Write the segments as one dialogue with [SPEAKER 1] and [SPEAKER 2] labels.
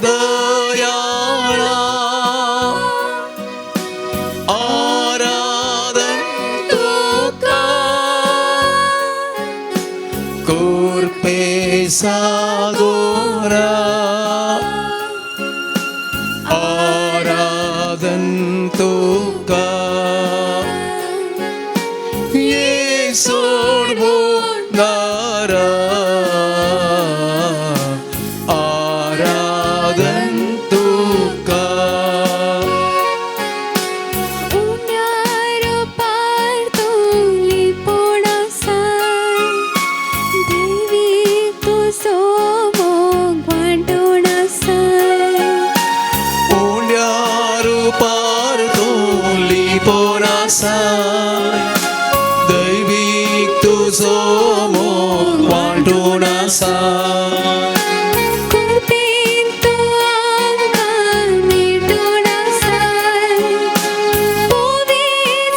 [SPEAKER 1] दयाळा आराधन तुका कृपे सागोरा आराधन तुका येसूर बोलणारा आराधन तुका
[SPEAKER 2] उन्यार पारतोली पोणासाय देवी तुझो मोग वांटोणासाय
[SPEAKER 1] उन्यार पारतोली पोणासाय दैवीक तुझो मोग वांटोणासाय
[SPEAKER 2] कृपेन तू आमकां मेटोणासाय पोवी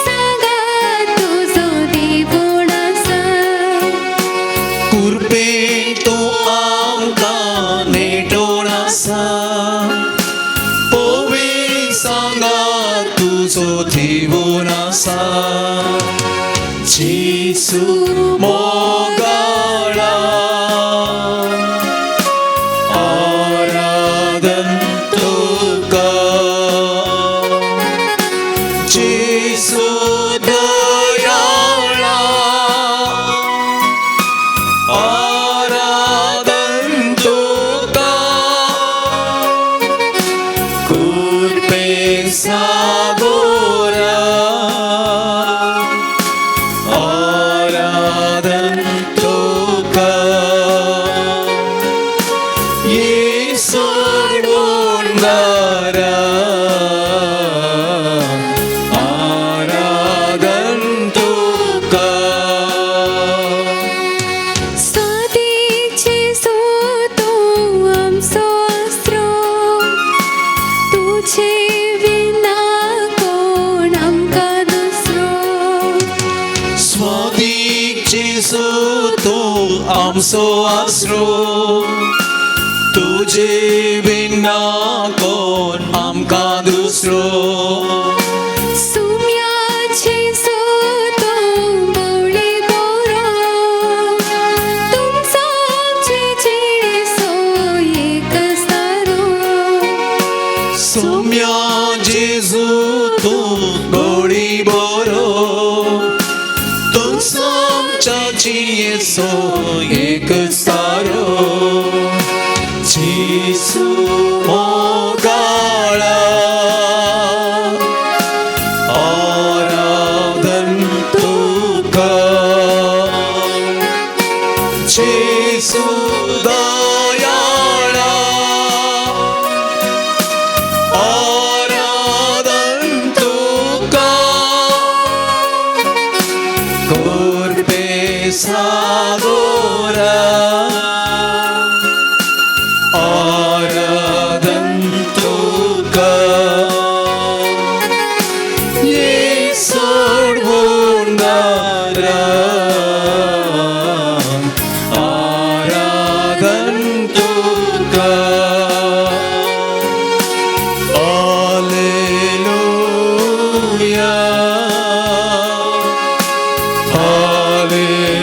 [SPEAKER 2] सांगात तुझो देवोणासाय
[SPEAKER 1] कृपेन तू आमकां नेटोणासाय पोवी सांगात तुझो देवोणासाय जेसू मोगाळा आराधन तुका जेसू दयाळा आराधन तुका कृपे सागोरा आराधन तुका येसूर बोलणारा आराधन तुका
[SPEAKER 2] स्वातीचे तू आमचो आस्रो तुझे विना कोण आमकां दुसरो
[SPEAKER 1] स्वादीक जेसू तू आमचो आसरो तुझे बिना कोण आमकां दुसरो
[SPEAKER 2] सुम्याचे तू बोवळे बोरो तुमचो आमचे जेसो एकच तारो
[SPEAKER 1] सौम्या जेजू तू गोडी बोरो तुझो आमच्याची येसो एकच तारो जेसू मोगाळा आराधन तुका जेसू दयाळा आराधन तुका कृपे सागोरा आराधन तुका येसूर बोलणारा आराधन तुका hallelujah hallelujah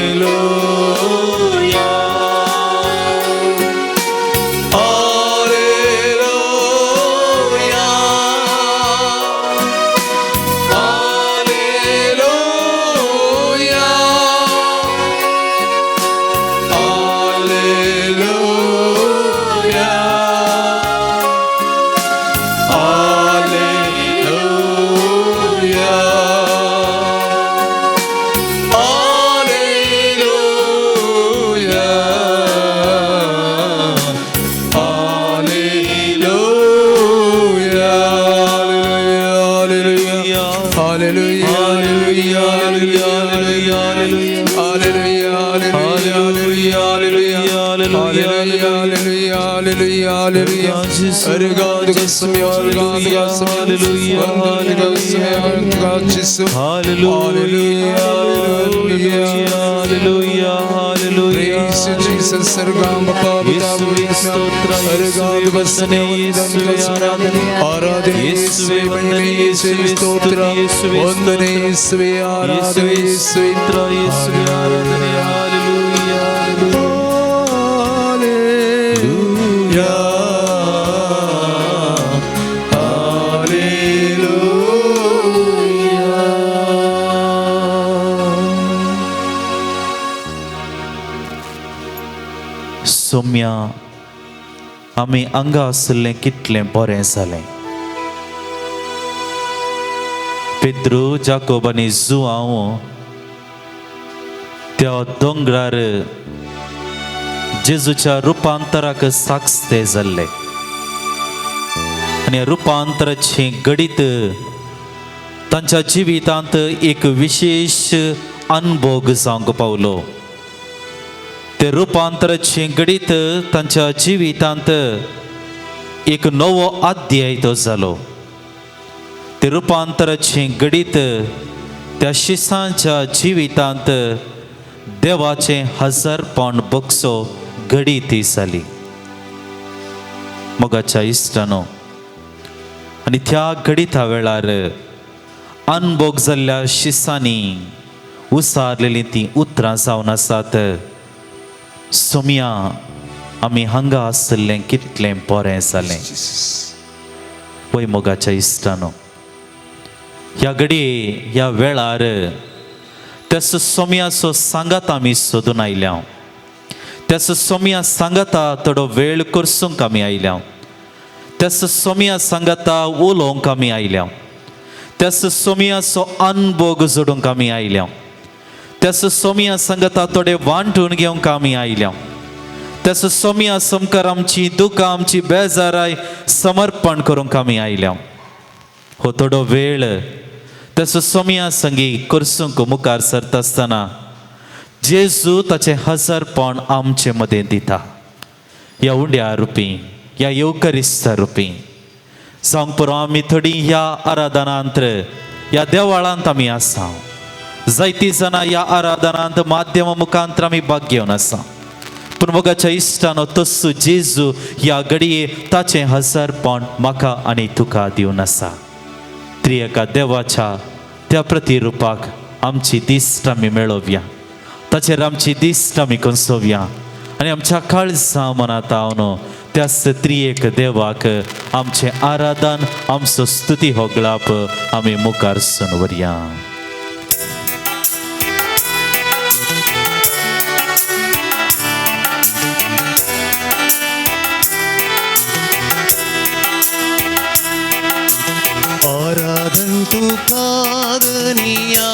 [SPEAKER 1] Hallelujah.
[SPEAKER 3] Jesus, Sargam Bapa
[SPEAKER 1] യേശുവേ സ്തോത്രം, യേശുവേ വന്ദന, യേശുവേ ആരാധന, യേശുവേ വന്ദന, യേശുവേ സ്തോത്രം, യേശുവേ
[SPEAKER 3] വന്ദന, യേശുവേ ആരാധന, യേശുവേ
[SPEAKER 1] സ്തോത്രം, യേശുവേ ആരാധന. ഹല്ലേലൂയ, ഹല്ലേലൂയ, सोम्या आमी हांगा आसलें कितलें बरें जालें. पेद्रू, जाकोब आनी जुआंव त्या दोंगरार जेजूच्या रुपांतराक साक्षते जाल्ले आनी रुपांतराची गडीत तांच्या जिवितांत एक विशेष अनुभव जावंक पावलो. ते रुपांतराची गडीत तांच्या जिवितांत एक नवो अध्याय तो जालो. ते रुपांतराची गडीत त्या शिसांच्या जिवितांत देवाचे हजारपण बक्षो घडी ती जाली. मोगाच्या इश्टानो, आनी त्या घडीता वेळार अनभोग जाल्ल्या शिसांनी उसारलेली ती उतरां जावन आसात. सोम्या आमी हांगा आसलें कितलें बरें जालें. वय मोगाच्या इश्टानो, ह्या घडये ह्या वेळार तेस सोम्याचो सांगात आमी सोदून आयल्या. तेस सोम्या सांगाता थोडो वेळ करसूंक आमी आयल्या. तेस सोम्या सांगाता उलोवंक आमी आयल्या. तेस सोम्याचो अनुभव जोडूंक आमी आयल्या. तेस सोम्या सांगाता थोडे वांटून घेवंक आमी आयल्या. तेस सोम्या समकार आमची दुखां, आमची बेजाराय समर्पण करूंक आमी आयल्या. हो थोडो वेळ तेस सोम्या संगी करसूंक मुखार सरता आसतना जेजू ताचे हजारपण आमचे मदें दिता. ह्या उंड्या रुपी, ह्या येवकरिस्ता रुपी जावंक पुरो आमी थोडी ह्या आराधनांत, ह्या देवळांत आमी आसा. जायतीं जाणां ह्या आराधनांत माध्यमा मुखांतर आमी भाग घेवन आसा. पूण मोगाच्या इश्टानो, तस्सो जेजू ह्या घडये ताचें हजारपण म्हाका आनी तुका दिवन आसा. त्रिएका देवाच्या त्या प्रतिरुपाक आमची दिश्ट आमी मेळोवया, ताचेर आमची दिश्ट आमी कसोवया आनी आमच्या काळजा मनांत हांव त्याच त्रिएक देवाक आमचें आराधन, आमचो स्तुती होगळाप आमी मुखार सून व्हरया.
[SPEAKER 3] आराधन तुका दुनिया,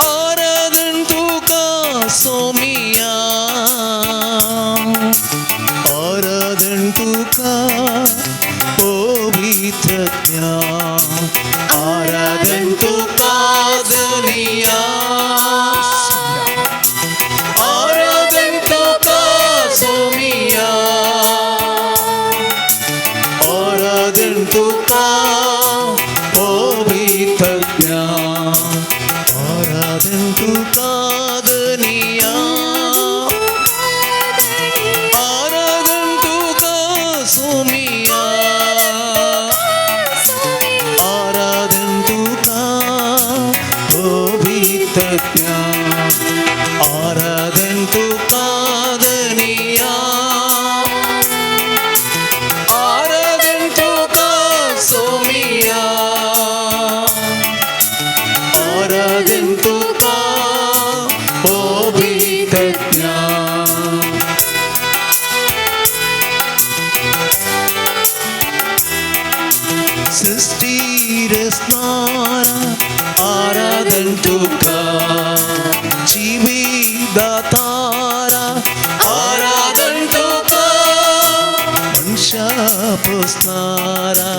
[SPEAKER 3] आराधन तुका सोमिया, आराधन तुका पवित्रज्ञा, आराधन तुका दुनिया, आराधन तुका सोमिया, आराधन तुका पवित्रज्ञा, आराधन तुका दुनिया, आराधन तुका सोमिया, आराधन तुका पवित्रज्ञा, आराधन तुका दुनिया, आराधन तुका सोमिया, आराधन तुका पवित्रज्ञा. सृष्टी रचनारा आराधन तुका, जीवितदातारा आराधन तुका, मनशा पोसणारा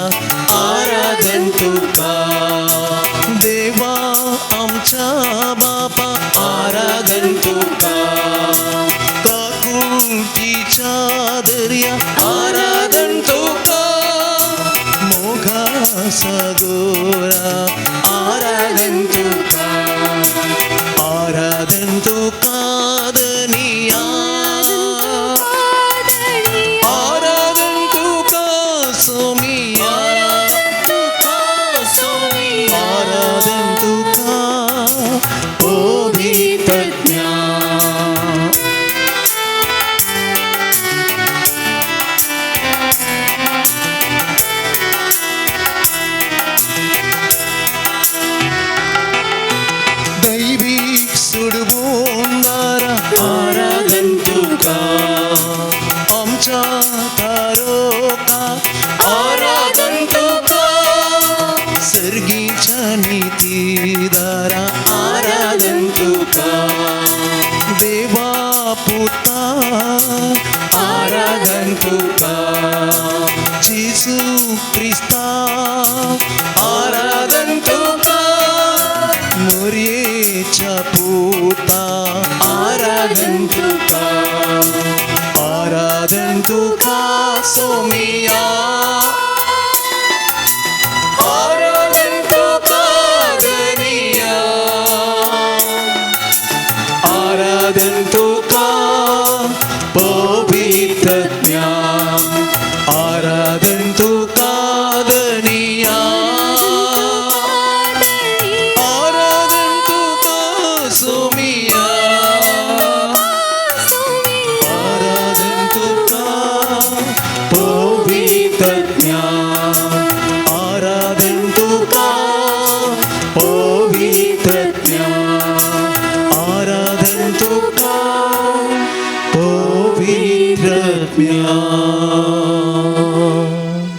[SPEAKER 3] आराधन तुका, देवा आमच्या बापा आराधन तुका, काकुळटीच्या दर्या आराधन तुका, मोगा सगोरा आराधन तुका, आराधन तुका दर्गीच्या नीतीदारा आराधन तुका देवा पुता आराधन तुका जेजू ख्रिस्ता आराधन तुका मोरयेच्या पुता आराधन तुका आराधन तुका सोमिया आराधन तुका गनिया आराधन तुका पवित्र ज्ञान आराधन तुका गनिया आराधन तुका सोमिया आराधन तुका पवित्र ज्ञान आराधन तुका पवित्र ज्ञान आराधन तुका पवित्र ज्ञान.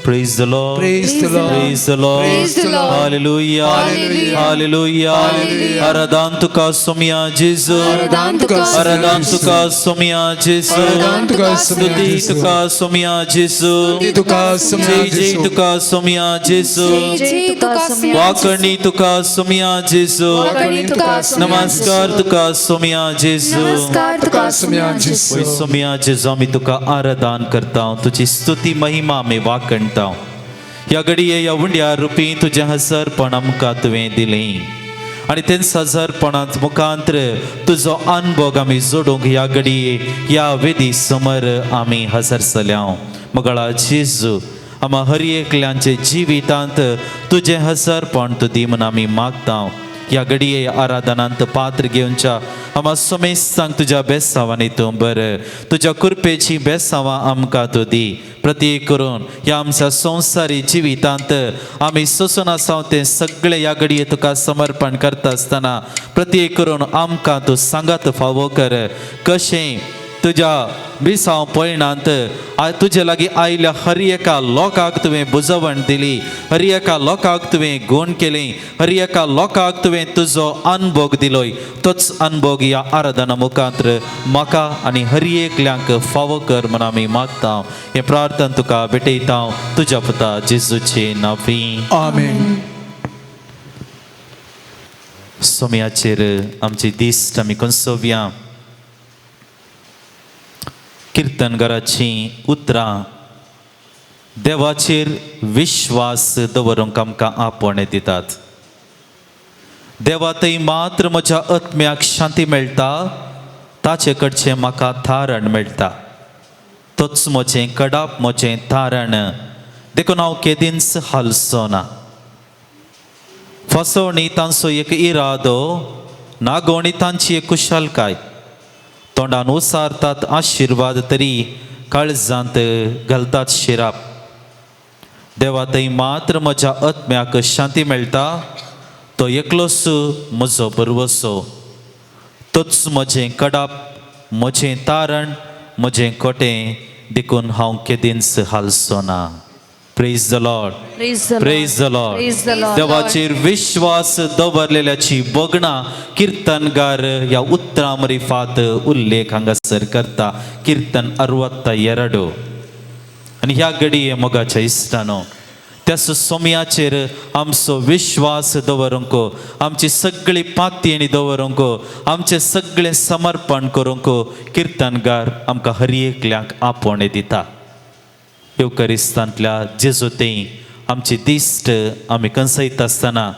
[SPEAKER 1] Praise the Lord.
[SPEAKER 3] Praise the Lord.
[SPEAKER 1] Praise the Lord.
[SPEAKER 2] Praise the Lord.
[SPEAKER 1] Hallelujah.
[SPEAKER 2] Hallelujah.
[SPEAKER 1] Hallelujah.
[SPEAKER 2] Hallelujah.
[SPEAKER 1] Aradan tuka somia Jesu.
[SPEAKER 2] Aradan tuka
[SPEAKER 1] Aradan tuka somia Jesu.
[SPEAKER 3] Aradan tuka somia
[SPEAKER 1] Stuti
[SPEAKER 3] Jesu.
[SPEAKER 1] tuka somia Jesu.
[SPEAKER 3] Stuti tuka somia
[SPEAKER 1] Jai jai
[SPEAKER 3] Jesu.
[SPEAKER 1] tuka somia Jesu.
[SPEAKER 2] Jai Tuka समया
[SPEAKER 1] Wakarni tuka somia Jesu.
[SPEAKER 2] वाकणी Tuka समया
[SPEAKER 1] Namaskar tuka somia Jesu.
[SPEAKER 2] नमस्कार तुका समया
[SPEAKER 1] ओय सोम्या जेजू मी तुका आराधन करता हूं तुझी स्तुती महिमा में वाकणता हूं या घडये या उंड्या रुपी तुझ्या हजरपण आमकां तुवें दिलें आणि तेच हजरपणांत मुखांतर तुजो अनुभव आमी जोडूंक या घडये या वेदी समोर आमी हजर जाल्या मगळा जेजू आम्हा हर एकल्यांचे जिवितांत तुझे हजरपण तू दी म्हूण आमी मागता या घडये आराधनांत पात्र घेवच्या आम्हा समेस्तांक तुझ्या बेसांवांनी तूं बरं तुझ्या कृपेची बेसांवां आमकां तूं दी प्रत्येक करून या आमच्या संवसारी जिवितांत आमी सोसून आसां तें सगळें या घडये तुका समर्पण करता आसतना प्रत्येक करून आमकां तूं सांगात फावो कर कशें तुझ्या बिसांव पळयनांत तुजे लागीं आयल्या हर एका लोकांक तुवें बुजवण दिली हर एका लोकांक तुवें गूण केलें हर एका लोकांक तुवें तुजो अनुभव दिलोय तोच अनुभव या आराधना मुखांतर म्हाका आनी हर एकल्यांक फावो कर म्हूण आमी मागता हें प्रार्थना तुका भेटयता तुज्या पुता जेजूचे नांवी
[SPEAKER 3] आमेन.
[SPEAKER 1] सोम्याचेर आमची दिस्ट आमी कोणसोव्या कीर्तनगाराची उतरां देवाचेर विश्वास दवरूंक आमकां आपणे दितात देवा थंय मात्र म्हज्या आत्म्याक शांती मेळटा ताचे कडचें म्हाका थारण मेळटा तोच म्हजें कडाप म्हजें थारण देखून हांव केदींच हालचो ना फसवणी तांचो एक इरादो नागोवणी तांची एक कुशलकाय तोंडान उसारतात आशिर्वाद तरी काळजांत घालतात शिराप देवा थंय मात्र म्हज्या आत्म्याक शांती मेळटा तो एकलोच म्हजो बरवसो तोच म्हजें कडाप म्हजें तारण म्हजें कोटें देखून हांव केदींच हालचो ना praise the Lord praise the Lord देवाचेर विश्वास दवरलेल्याची बोगणा कीर्तनगार या उतरामरिफात उल्लेख हांगासर करता कीर्तन 62 आनी ह्या घडये मोगाच्या इश्टानो त्याच सोम्याचेर आमचो विश्वास दवरूंक आमची सगळी पातयेणी दवरूंक आमचें सगळें समर्पण करूंक कीर्तनगार आमकां हर एकल्यांक आपणे दिता येवकरिस्तांतल्या जेजू तें आमची दिश्ट आमी कंसयता आसतना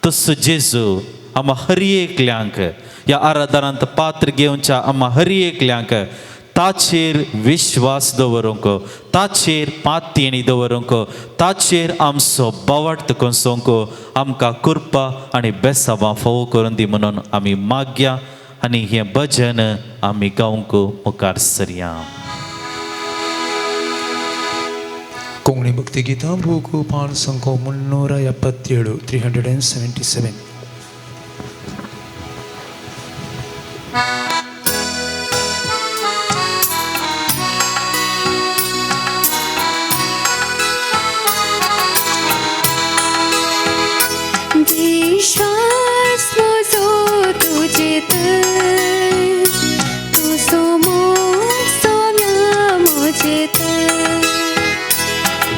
[SPEAKER 1] तसो जेजू आम्हा हर एकल्यांक ह्या आराधनांत पात्र घेवच्या आम्हा हर एकल्यांक ताचेर विश्वास दवरूंक ताचेर पातयेणी दवरूंक ताचेर आमचो बावट कसोवंक आमकां कृपा आनी बेसांवां फावो करून दी म्हणून आमी मागया आनी हें भजन आमी गावंक मुखार सरया.
[SPEAKER 3] कोंकणी भक्ती गीतां बूक पान संख्या 377 377.
[SPEAKER 2] विश्वास म्हजो तुजेत तूं समोर सोम्या म्हजेत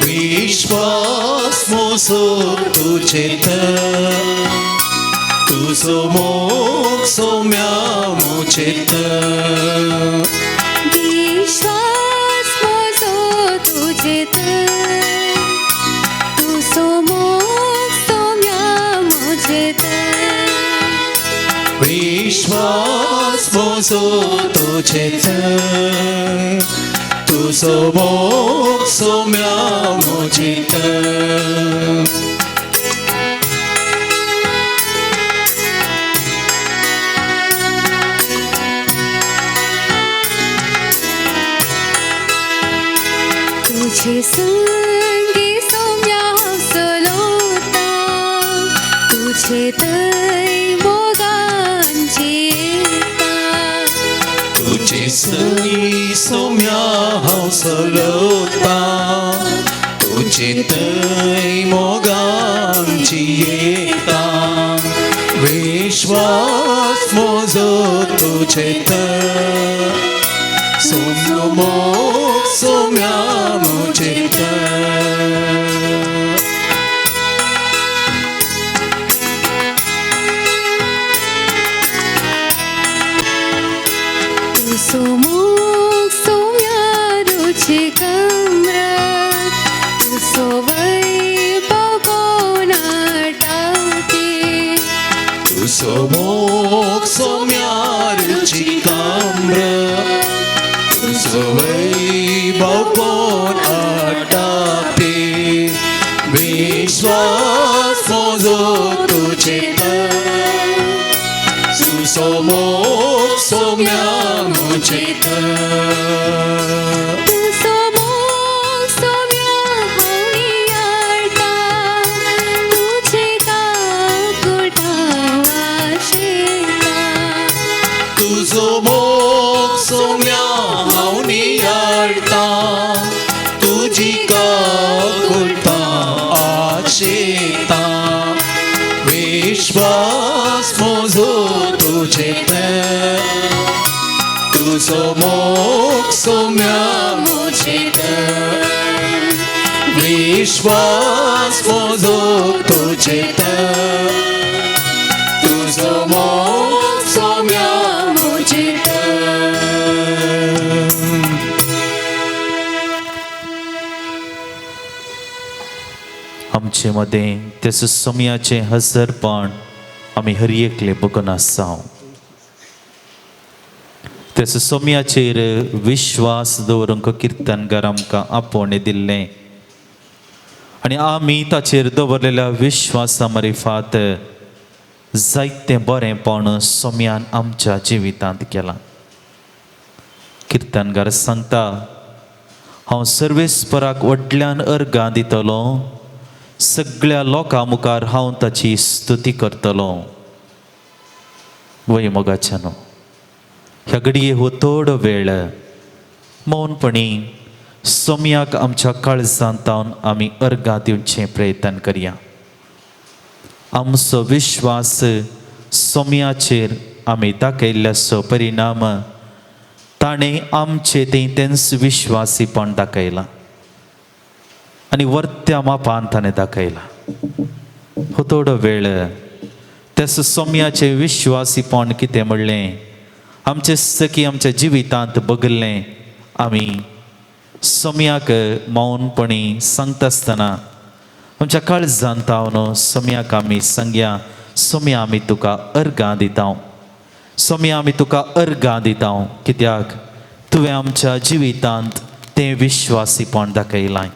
[SPEAKER 1] विश्वास मोसो तुजेत तुझो मोग सोम्या मुचेत
[SPEAKER 2] विश्वास म्हजो तुजेत तूं समोर सोम्या म्हजेत
[SPEAKER 1] विश्वास मोसो तुजेत तुझो मोग सोम्या मुचेत
[SPEAKER 2] तुझे संगी सोम्या हसलोता तुझे थंय मोगांची येता
[SPEAKER 1] तुझे सई सोम्या हांव चलता तुझे थंय मोगांची येता विश्वास म्हजो तुजेत सोम्यो मोग सोम्या मुचेत
[SPEAKER 2] तूं समोर सोम्या रुचीक अमृत तुजो वैभव कोणाटाती
[SPEAKER 1] तुझो मोग सोम्या रुचिकाम्र तुझो वैभव कोण आटापे विश्वास म्हजो तुजेत तुझो मोग सोम्या मुचेत
[SPEAKER 2] तूं समोर सोम्या हांव नियाळटा तुजे काकुटां वाशेता
[SPEAKER 1] तुझो मोग सोम्या हांव नियाळटा तुजी काकुळटां आशेता विश्वास म्हजो तुजेत तुझो मोग सोम्या मुचेत विश्वास म्हजो तुजेत तुझो मोग सोम्या मुचेत आमचे मध्ये त्याच सोम्याचे हजरपण आम्ही हर एकले बघून आसाव त्याच सोम्याचेर विश्वास दवरूंक किर्तनकार आमकां आपोवणें दिल्लें आनी आमी ताचेर दवरलेल्या विश्वासा मरिफात जायतें बरेंपण सोम्यान आमच्या जिवितांत केलां किर्तनकार सांगता हांव सर्वेस्पराक व्हडल्यान अर्गां दितलो सगळ्या लोकां मुखार हांव ताची स्तुती करतलो वय मोगाच्यानो ह्या घडये हो थोडो वेळ मौनपणी सोम्याक आमच्या काळजांत आमी अर्गां दिवचें प्रयत्न करया आमचो विश्वास सोम्याचेर आमी दाखयल्ल्याचो परिणाम ताणें आमचे तेंच विश्वासीपण दाखयलां आनी वर्त्या मापान ताणें दाखयलां हो थोडो वेळ त्याच सोम्याचें विश्वासीपण कितें म्हणलें आमचे सखी आमच्या जिवितांत बगल्लें आमी सोम्याक मौनपणी सांगता आसतना आमच्या काळजांत न्हू सोम्याक आमी सांगया सोम्या आमी तुका अर्गां दिता सोम्या आमी तुका अर्गां दिता कित्याक तुवें आमच्या जिवितांत तें विश्वासीपण दाखयलां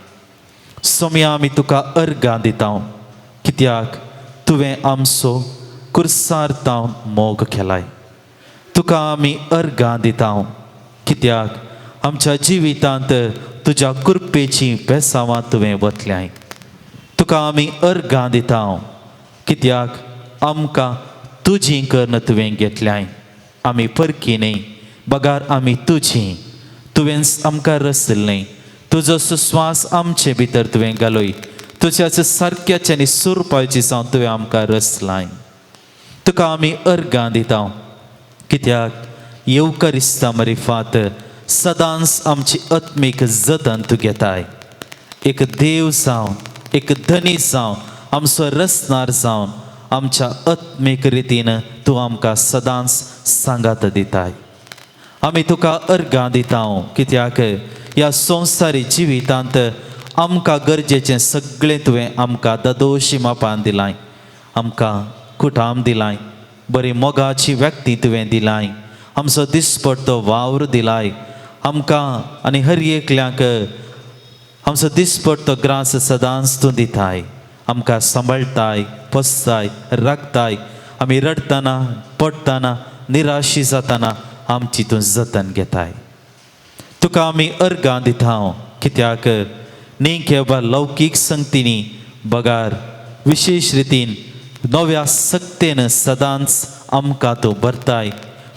[SPEAKER 1] सोम्या आमी तुका अर्गां दिता कित्याक तुवें आमचो कुर्सार्थांव मोग केलाय तुका आमी अर्गां दिता कित्याक आमच्या जिवितांत तुज्या कृपेची बेसांवां तुवें वतल्याय तुका आमी अर्गां दिता कित्याक आमकां तुजी कर्ण तुवें घेतल्याय आमी परकी न्ही बगार आमी तुजी तुवें आमकां रचल्लें तुजो सुस्वास आमचे भितर तुवें घालोय तुझ्याच सारक्याचे आनी सुरपायची जावन तुवें आमकां रचलाय. तुका आमी अर्गां दिता, कित्याक येवकारिस्ता मरिफात सदांच आमची आत्मीक जतन तूं घेताय. एक देव जावन, एक धनी जावन, आमचो रचणार जावन आमच्या आत्मीक रितीन तूं आमकां सदांच सांगात दिताय. आमी तुका अर्गां दिता, कित्याक ह्या संवसारी जिवितांत आमकां गरजेचें सगळें तुवें आमकां ददोशी मापान दिलाय. आमकां कुटाम दिलाय, बरी मोगाची व्यक्ती तुवें दिलाय, आमचो दिसपडटो वावर दिलाय आमकां, आनी हर एकल्याक आमचो दिसपडटो ग्रास सदांच तूं दिताय. आमकां सांबाळटाय, पोसताय, राखताय. आमी रडटना, पडटना, निराशी जातना आमची तूं जतन घेताय. तुका आमी अर्गां दिता, कित्याक नेमक्या लौकीक संगतींनी बगार विशेश रितीन नव्या सक्तेन सदांच आमकां तूं भरताय.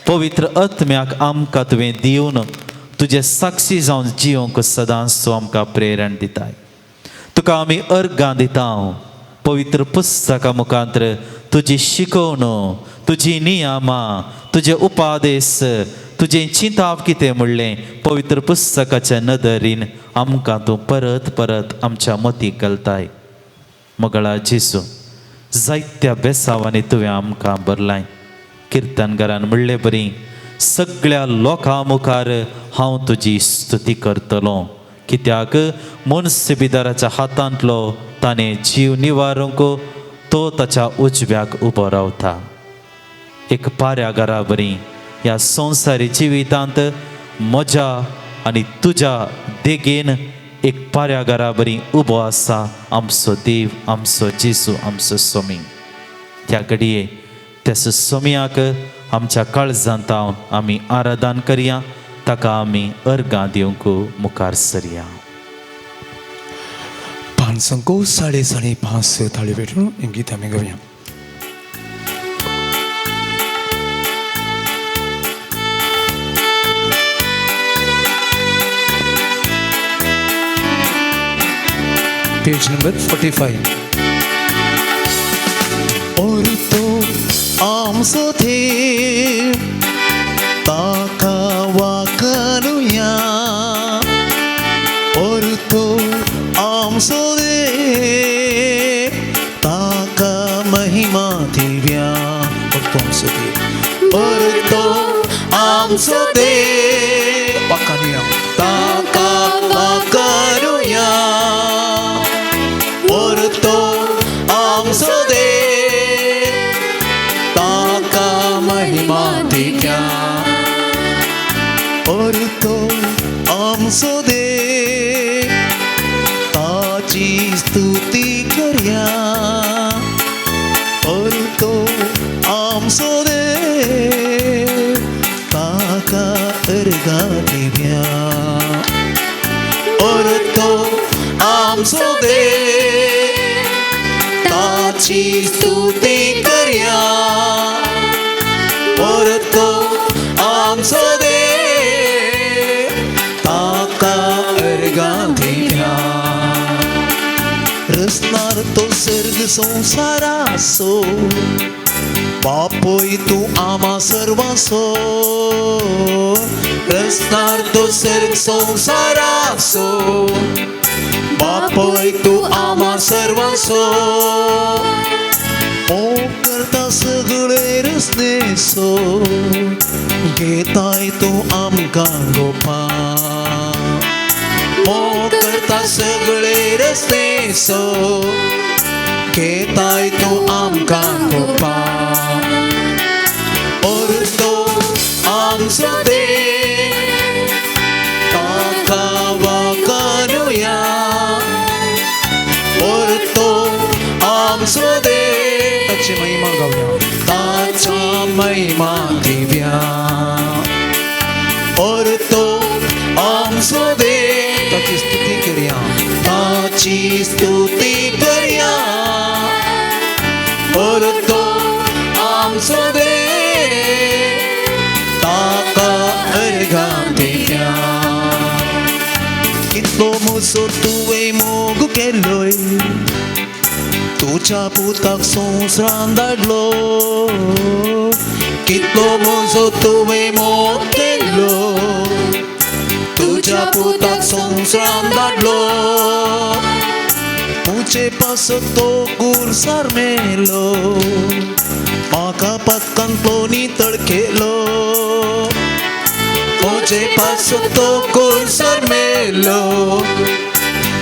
[SPEAKER 1] पवित्र आत्म्याक आमकां तुवें दिवन तुजे साक्षी जावन जियोंक सदांच तूं आमकां प्रेरण दिताय. तुका आमी अर्गां दिता, पवित्र पुस्तका मुखांतर तुजी शिकवण, तुजी नियमां, तुजे उपादेश, तुजें चिंताप कितें म्हणलें पवित्र पुस्तकाच्या नदरेन आमकां तूं परत परत आमच्या मतीक घालताय. मगळा जेसू, जायत्या बेसावांनी तुवें आमकां बरलाय. किर्तनकारान म्हणलें बरी, सगळ्या लोकां मुखार हांव तुजी स्तुती करतलो, कित्याक मुनसिबीदाराच्या हातांतलो ताणें जीव निवारूंक तो ताच्या उजव्याक उबो रावता. एक पाऱ्या घरा बरी ह्या संवसारी जिवितांत म्हज्या आनी तुज्या देगेन एक पाऱ्या घरा बरी उबो आसा आमचो देव, आमचो जेसू, आमचो स्वामी. त्या घडये त्या स्वाम्याक आमच्या काळजांत आमी आराधन करया. ताका आमी अर्गां दिवंक मुखार सरया.
[SPEAKER 3] 5 5:5 थाळी भेटून एक गीत आमी गावया. Page number 45. और तो आमचो देव ताका वाकनुया, और तो आमचो देव ताका महिमा दिव्या. और तो आमचो देव वाकनुया, ताका वाकनुया, और तो आमचो देव ताका महिमा दिव्या. और तो आमचो देव ताची स्तुती करया. और तो आमचो देव ताका अर्गां दिव्या. और तो आमचो देव ताची स्तुती करया. और तो आमचो देव ताका अर्गां दिव्या. रचणार तो सर्ग संसाराचो, बापोय तूं आमा सर्वांचो. रचणार तो सर्ग संसाराचो, बापोय तूं आमा सर्वांचो. मोग करता सगळे रचनेचो, घेताय तूं आमकां गोपा. मोग करता सगळे रचनेचो, घेताय तूं आमकां गोपा. और तो आमचो देव ताका वाकनुया. और तो आमचो देव ताची महिमा गावया, ताच्या महिमा दिव्या. और तो आमचो देव ताची स्तुती करया, ताची स्तुती करया. और तो आमचो देव ताका अर्गां दिव्या. कितलो मोसो तुवें मोग केलोय, तुझ्या पुताक संवसारान धाडलो कितलो म्हजो तुवें मोग केल्लो तुझ्या पुताक संवसारान धाडलो मुझे पासत तो गुरसार मेलो म्हाका पत्कांतलो नितळ केलो मुझे पासत तो गुरसार मेलो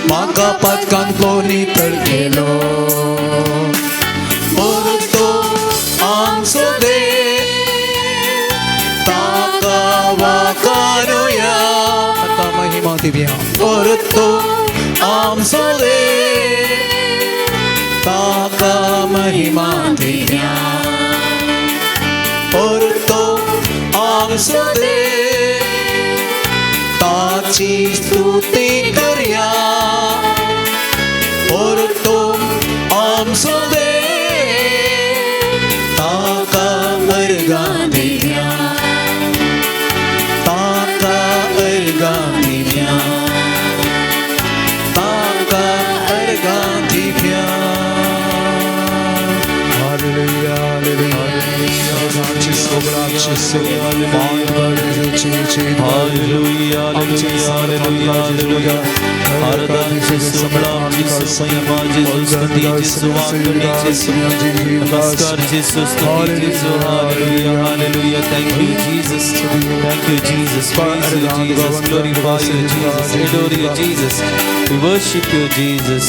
[SPEAKER 3] म्हाका पत्कांतलो नितळ केलो परतो आमचो देव ताका वाखाणुया ताका महिमा दिवया परतो आमचो देव ताका महिमा दिवया परतो आमचो देव ताची स्तुती करया परतो आमचो देव ताका अर्गां दिवया ताका अर्गां दिवया ताका अर्गां दिवया हालेलुया हालेलुया आमची सोबराची
[SPEAKER 1] हालेलुया हालेलुया हालेलुया हालेलुया आराधना सोबरा जिसु महिमा जिसु स्तुति जिसु वाकडी जिसु नमस्कार जिसु स्तुति जिसु hallelujah hallelujah thank you Jesus praise you Jesus glorify you Jesus adore you Jesus we worship you Jesus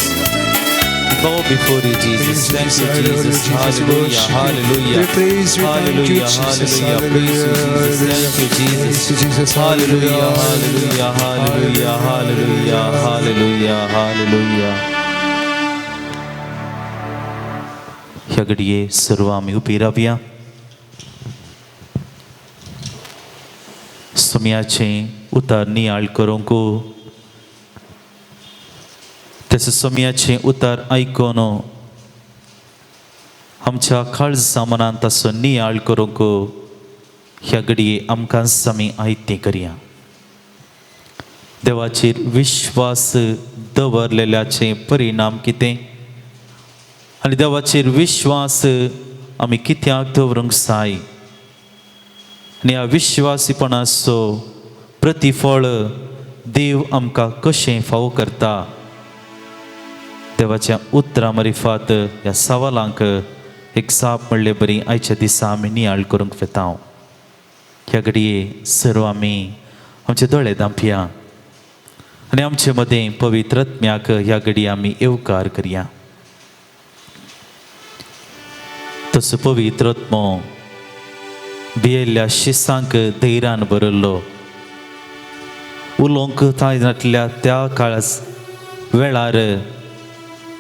[SPEAKER 1] bow before you Jesus thank you Jesus hallelujah hallelujah hallelujah hallelujah praise you Jesus thank you Jesus hallelujah hallelujah hallelujah hallelujah hallelujah hallelujah ह्या घडये सर्व आम्ही उभी रावया सोम्याचे उतार नियाळ करूंक त्याचे सोम्याचे उतार आयकोन आमच्या काळजा मनांत ताचो नियाळ करूंक ह्या घडये आमकां समी आयतें करया देवाचेर विश्वास दवरलेल्याचे परिणाम कितें आनी देवाचेर विश्वास आमी कित्याक दवरूंक जाय आनी ह्या विश्वासीपणाचो प्रतिफळ देव आमकां कशें फावो करता देवाच्या उतरां मार्फत ह्या सवालांक एक जाप म्हणले बरी आयच्या दिसा आमी नियाळ करूंक वेता ह्या घडये सर्व आमी आमचे दोळे धांपया आनी आमचे मदें पवित्र आत्म्याक ह्या घडये आमी येवकार करया तसो पवित्र आत्मो भियेल्ल्या शिसांक धैर्यान भरल्लो उलोवंक तायनातल्या त्या काळा वेळार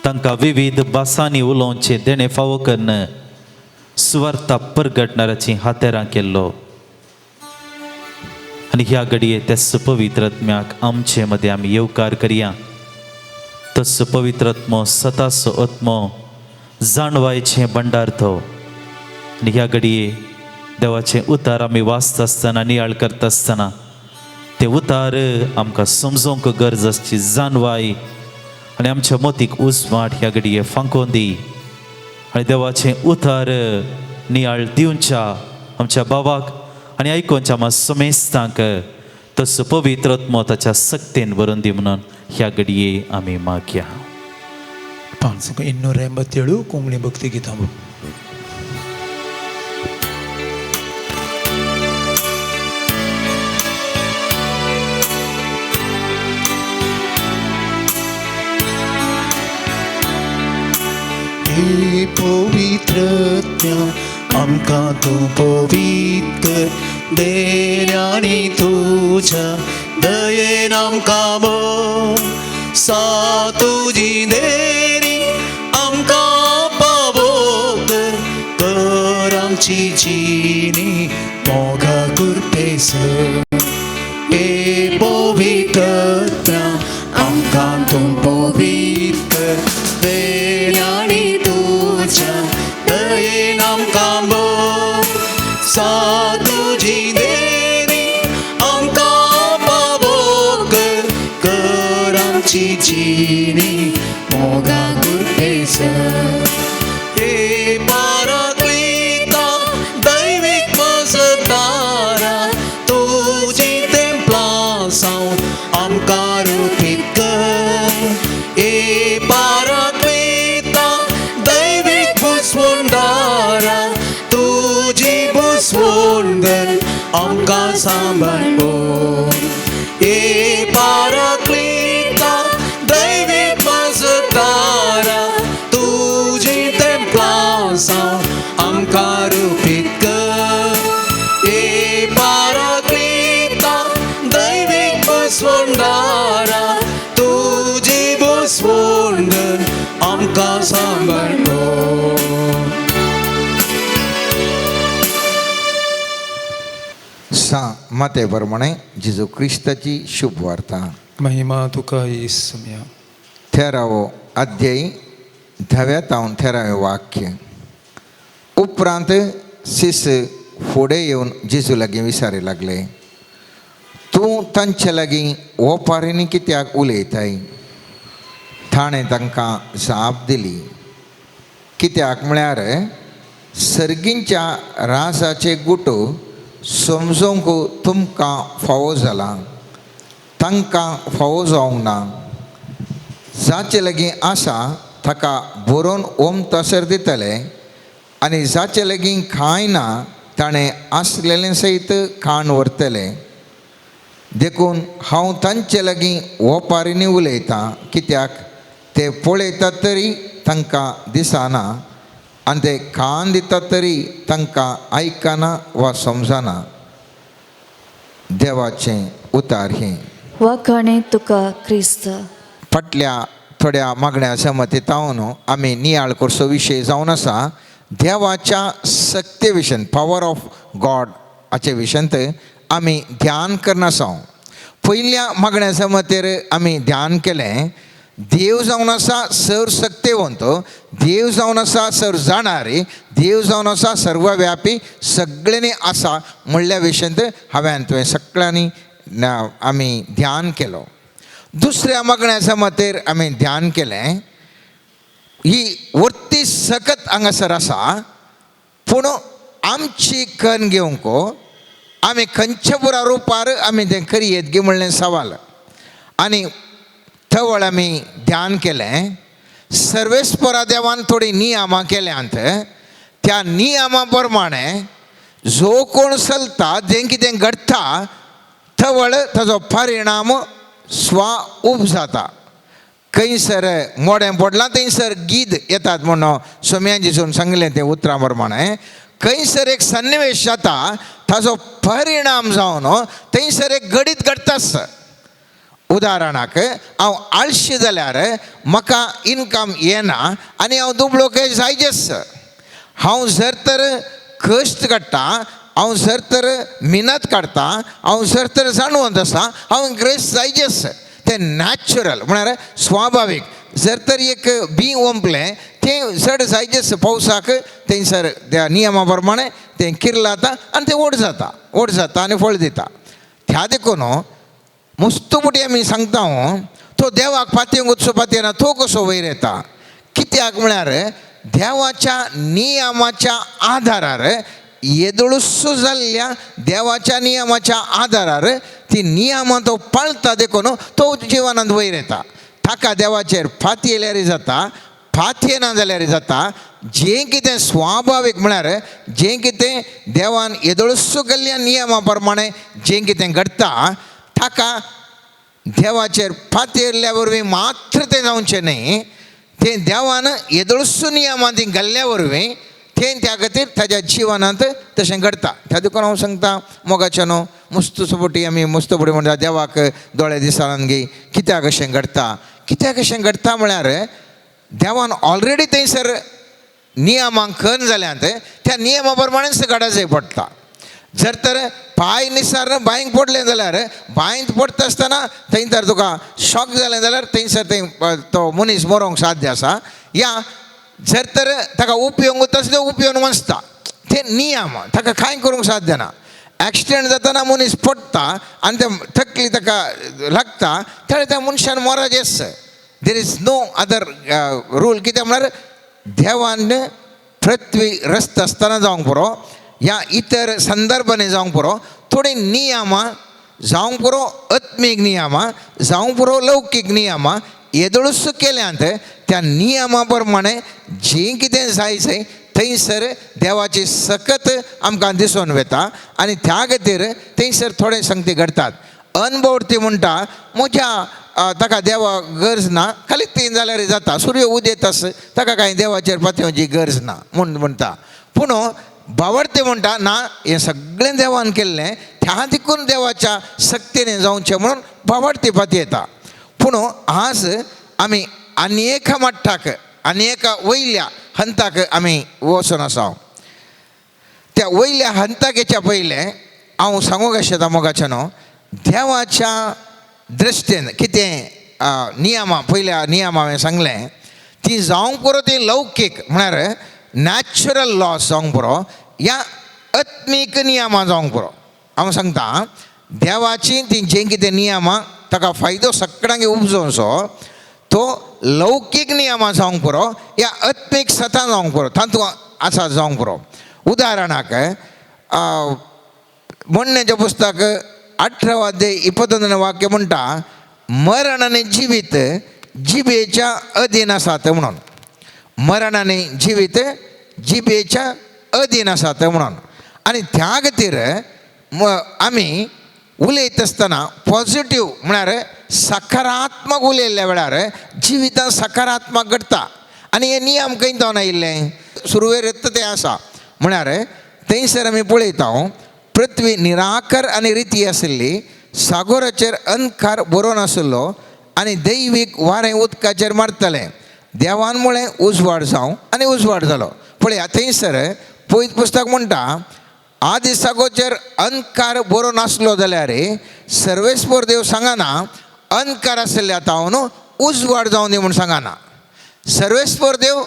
[SPEAKER 1] तांकां विविध भासांनी उलोवचे देणे फावो करन सुवार्ता परगटणाऱ्याची हातेरां केल्लो आनी ह्या घडये तेच पवित्र आत्म्याक आमचे मदें आमी येवकार करया तसो पवित्र आत्मो सताचो आत्मो जाणवायचे भंडार तो आनी ह्या घडये देवाचे उतार आमी वाचता आसतना नियाळ करता आसतना ते उतार आमकां समजोवंक गरज आसची जाणवाय आनी आमच्या मोतीक उजवाड ह्या घडये फांकोवन दी आनी देवाचे उतार नियाळ दिवच्या आमच्या बाबाक आनी आयकोनच्या आमच्या समेस्तांक तसो पवित्र आत्मो ताच्या सक्तेन भरून दी म्हणून ह्या घडये आमी मागया
[SPEAKER 3] 287 कोंकणी भक्ती गितां पवित्रत्या आमकां तूं पवित्र देण्यानी तुझ्या दयेन आमकां सा तुजी देणी आमकां पावोक कर आमची जिणी मोगा कुर्तेस हे पवित्रत्या आमकां तूं पवित्र देण्यानी तुझ्या दयेन आमकां सा तुजी देणी आमकां पावोक कर आमची जिणी मोगा कुर्तेस आमकां सांबाळपो ए पाराक्लिता दैवीक वासुदारा तुजी तेंपलां सावन आमकां रुपीत कर ए पाराक्लिता दैवीक वसवंदारा तुजी बसवण आमकां सांबाळपो
[SPEAKER 4] मते प्रमाणे जेजू क्रिस्ताची शुभ वार्ता
[SPEAKER 3] महिमा तुका येसुया.
[SPEAKER 4] 13 अध्याय 10 ते 13 वाक्य. उपरांत शिस फुडें येवन जेजू लागीं विचारूंक लागले, तूं तांचे लागीं ओपारींनी कित्याक उलयताय? ताणें तांकां जाप दिली, कित्याक म्हळ्यार सर्गींच्या राजाचे गुटो समजूंक तुमकां फावो जाला, तांकां फावो जावंक ना. जाचे लागीं आसा ताका बरोवन ओम तसर दितले, आनी जाचे लागीं कांय ना ताणें आसलेलें सयत खाण व्हरतले. देखून हांव तांचे लागीं ओपारींनी उलयतां, कित्याक ते पळयतात तरी तांकां दिसना, आनी ते खाण दितात तरी तांकां आयकना वा समजना. देवाचें उतार हें.
[SPEAKER 5] वाखाणे तुका क्रिस्त.
[SPEAKER 4] फाटल्या थोड्या मागण्या समतीतावन आमी नियाळ करचो विशय जावन आसा देवाच्या सत्य विशयन, पॉवर ऑफ गॉड हाचे विशयंत आमी ध्यान करना आसा. पयल्या मागण्या समतेर आमी ध्यान केलें, देव जावन आसा सर सत्यवंत, देव जावन आसा सर जाणारी, देव जावन आसा सर्वव्यापी, सगळ्यांनी आसा म्हणल्या विशयंत हांवें तुवें सगळ्यांनी आमी ध्यान केलो. दुसऱ्या मागण्या समतेर आमी ध्यान केलें, ही वर्ती सकत हांगासर आसा, पूण आमची कण घेवंक आमी खंयच्या पुरा रुपार आमी तें करयेत गे म्हणलें सवाल. आनी थवळ आमी ध्यान केलें, सर्वेस्परा देवान थोडी नियमां केल्यांत, त्या नियमा प्रमाणे जो कोण चलता, जें कितें घडटा, थवळ ताजो परिणाम उब जाता. खंयसर मोडें पडलां थंयसर गीद येतात म्हणून सोम्याजीसून सांगलें तें उतरां प्रमाणे. खंयसर एक सन्निवेश जाता, ताजो परिणाम जावन थंयसर एक घडीत घडटाच. उदाहरणाक हांव आळशी जाल्यार म्हाका इनकम येना आनी हांव दुबळोके जायजेच. हांव जर तर कश्ट काडटा, हांव जर तर मिनत काडटा, हांव जर तर जाणवंत आसा, हांव ग्रेस जायजेच. तें नॅचरल म्हळ्यार स्वाभावीक. जर तर एक बी ओंपलें तें चड जायजेच पावसाक, थंयसर त्या नियमा प्रमाणे तें किरलां जाता आनी तें व्हड जाता आनी फळ दिता. त्या देखून मुस्तुपुटी आमी सांगता तो देवाक पातयेंक वचचो पातयना, तो कसो वयर येता. कित्याक म्हळ्यार देवाच्या नियमाच्या आदारार, येदोळूस जाल्ल्या देवाच्या नियमाच्या आदारार ती नियमां तो पाळटा देखून तो जिवनांत वयर येता. ताका देवाचेर फाती येयल्यारय जाता, फाती येना जाल्यार जाता. जें कितें स्वाभावीक म्हळ्यार जें कितें देवान येदोळूस केल्ल्या नियमा प्रमाणे जें कितें घडटा, ताका देवाचेर फाती येयल्ल्या वरवीं मात्र तें जावचें न्ही. तें देवान येदोळूस नियमां ती घाल्ल्या वरवीं तें त्या खातीर ताच्या जिवनांत तशें घडटा. त्या देखून हांव सांगता मोगाच्या न्हू, मुस्तुपुटी आमी मुस्तुपुटी म्हणटा देवाक दोळे दिसनात गे. कित्याक अशें घडटा? कित्याक अशें घडटा म्हळ्यार देवान ऑलरेडी थंयसर नियमांक खण जाल्यांत त्या नियमा प्रमाणेच घडा जाय पडटा. जर तर पांय निसार बांयक पडलें जाल्यार बांयत पडटा आसतना थंय तुका शॉक जालें जाल्यार थंयसर तो मनीस मरोंक साध्य आसा. या जर तर ताका उपयोग तसलें उपयोग वाचता, ते नियम, ताका कांय करूंक साध्य ना. एक्सिडेंट जातना मनीस पडटा आनी तें थकली ताका लागता, त्यावेळी त्या मनशान मरजेच. There is no other rule. कित्याक म्हळ्यार देवान पृथ्वी रस्त आसतना जावंक पुरो, या इतर संदर्भांनी जावंक पुरो, थोडी नियमां जावंक पुरो, आत्मीक नियमां जावंक पुरो, लौकीक नियमां येदोळूस केल्यांत त्या नियमा प्रमाणे जे कितें जायचें थंयसर देवाची सकत आमकां दिसून येता आनी त्या खातीर थंयसर थोडे संगती घडटात. अनभवती म्हणटा म्हज्या ताका देवा गरज ना, खाली तीन जाल्यार जाता, सूर्य उदेतस ताका कांय देवाचेर पातयेवची गरज ना म्हणटा. पूण भावार्थी म्हणटा ना, हें सगळें देवान केल्लें, त्या देखून देवाच्या सक्तीने जावचें म्हणून भावार्थी पातयेता. पूण आज आमी आनी एका मट्टाक आनी एका वयल्या हंताक आमी वचून आसा. त्या वयल्या हंताक येच्या पयलें हांव सांगूंक शकता मोगाचें न्हू, देवाच्या दृश्टीन कितें नियमां पयल्या नियम हांवें सांगलें ती जावंक पुरो ती लौकीक म्हळ्यार नॅचरल लॉस जावंक पुरो या आत्मीक नियमां जावंक पुरो. हांव सांगता देवाची ती जें कितें नियमां ताका फायदो सगळ्यांक उपजोवचो तो लौकीक नियमां जावंक पुरो या आत्मीक सतां जावंक पुरो तातूंत आसा जावंक पुरो. उदाहरणाक म्हणण्याचें पुस्तक 18 अध्याय 21 वाक्य म्हणटा मरण आनी जिवीत जिबेच्या अधीन आसात म्हणून. मरण आनी जिवीत जिबेच्या अधीन आसात म्हणून. आनी त्या खातीर आमी उलयत आसतना पॉझिटिव्ह म्हळ्यार सकारात्मक उलयल्ल्या वेळार जिवितांत सकारात्मक घडटा. आनी हे नियम खंय जावन आयिल्ले सुरवेर तें आसा म्हळ्यार थंयसर आमी पळयता पृथ्वी निराकर आनी रिती आशिल्ली, सागराचेर अंधकार बरो नाशिल्लो आनी दैवीक वारें उदकाचेर मारतालें. देवान मुळे उजवाड जावं आनी उजवाड जालो. पळया थंयसर पयत पुस्तक म्हणटा आदी सागोचेर अंधकार बरो नासलो जाल्यार सर्वेस्पर देव सांगना अंधकार आशिल्ले आतां न्हू उजवाड जावं दी म्हूण सांगना. सर्वेस्पर देव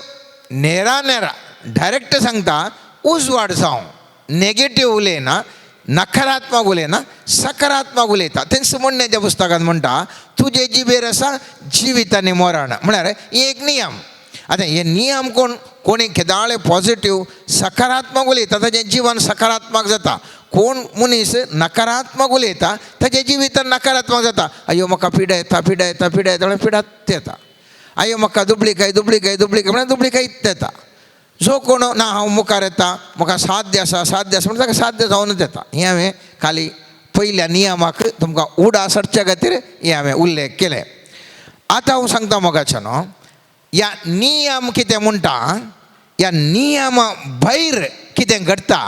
[SPEAKER 4] नेरा डायरेक्ट सांगता उजवाड जावं. नेगेटीव उलयना, नकारात्मक उलयना, सकारात्मक उलयता. तेंच म्हणण्याच्या पुस्तकांत म्हणटा तुजे जिबेर आसा जिवीत आनी मरण म्हळ्यार ही एक नियम. आतां हे नियम कोणी केदाळे पॉझिटिव्ह सकारात्मक उलयता ताचें जिवन सकारात्मक जाता. कोण मनीस नकारात्मक उलयता ताचें जिवितान नकारात्मक जाता. अयो म्हाका पिडा येता पिडा येता पिडा येता म्हळ्यार पिडात येता. अयो म्हाका दुबळीकाय दुबळीकाय दुबळीकाय म्हळ्यार दुबळीकाय येता. जो कोण ना हांव मुखार येता म्हाका साध्य आसा म्हण ताका साध्य जावनूच येता. हें हांवें खाली पयल्या नियमाक तुमकां उडा सरच्या खातीर हें हांवें उल्लेख केले. आतां हांव सांगता मोगाचें न्हू ह्या नियम कितें म्हणटा ह्या नियमा भायर कितें घडटा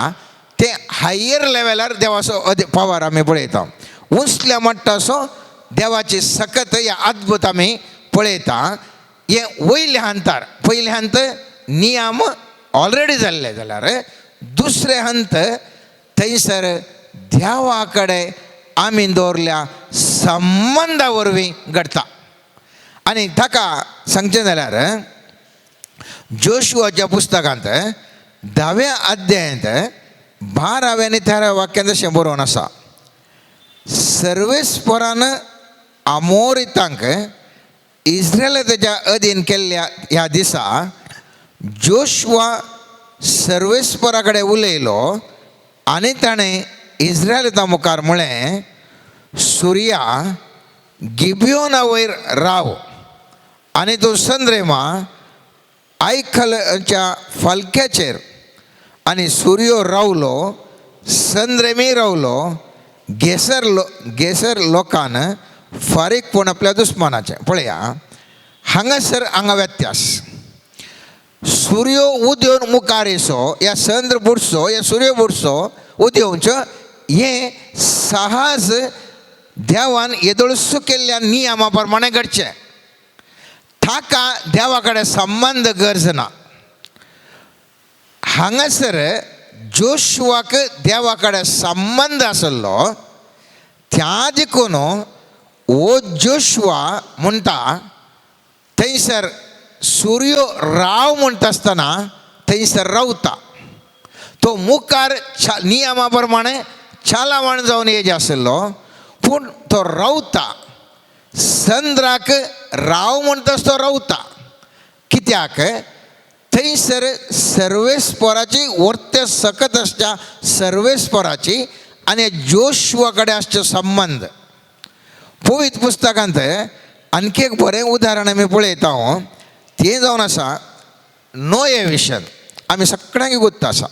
[SPEAKER 4] तें हायर लेवलार देवाचो पावर आमी पळयता. उंचल्या मट्टाचो देवाची सकत ह्या अद्भुत आमी पळयता. हें वयल्या हंतार पयले हंत नियम ऑलरेडी जाल्ले जाल्यार दुसरे हंत थंयसर देवा कडेन आमी दवरल्या संबंदा वरवीं घडटा. आनी ताका सांगचें जाल्यार जोशुआच्या पुस्तकांत 10व्या अध्यायांत 12व्या आनी 13व्या वाक्यांत अशें बरोवन आसा सर्वेस्परान आमोरितांक इस्रायलाच्या अधीन केल्ल्या ह्या दिसा जोशुआ सर्वेस्परा कडेन उलयलो आनी ताणें इस्रायलां मुखार म्हळें सुर्या गिबियोना वयर राव आनी तो संद्रेमा आयखलच्या फालक्याचेर आनी सुर्यो रावलो संद्रेमी रावलो गेसर लोकान फारीकपण आपल्या दुस्मानाचें. पळया हांगासर हांगा व्यत्यास. सूर्यो उदेवन मुखार येसो या चंद्र बुडसो या सूर्य बुडसो उदेवचो हें सहज देवान येदोळसो केल्ल्या नियमा प्रमाणे घडचें. ताका देवा कडेन संबंध गरज ना. हांगासर जोशुआक देवा कडेन संबंध आसलो त्या देखून हो जोशुआ म्हणटा थंयसर सूर्यो राव म्हणटा आसतना थंयसर रावता. तो मुखार नियमा प्रमाणे चालावण जावन येजे आसलो पूण तो रावता. चंद्राक राव म्हणटास तो रावता. कित्याक थंयसर सर्वेस्पराची वर्त्य सकत आसच्या सर्वेस्पराची आनी जोशुआ कडेन आसचो संबंध. पवित्र पुस्तकांत आणखी एक बरें उदाहरण आमी पळयता हांव तें जावन आसा नोये विशयन. आमी सगळ्यांक गोत्ता आसा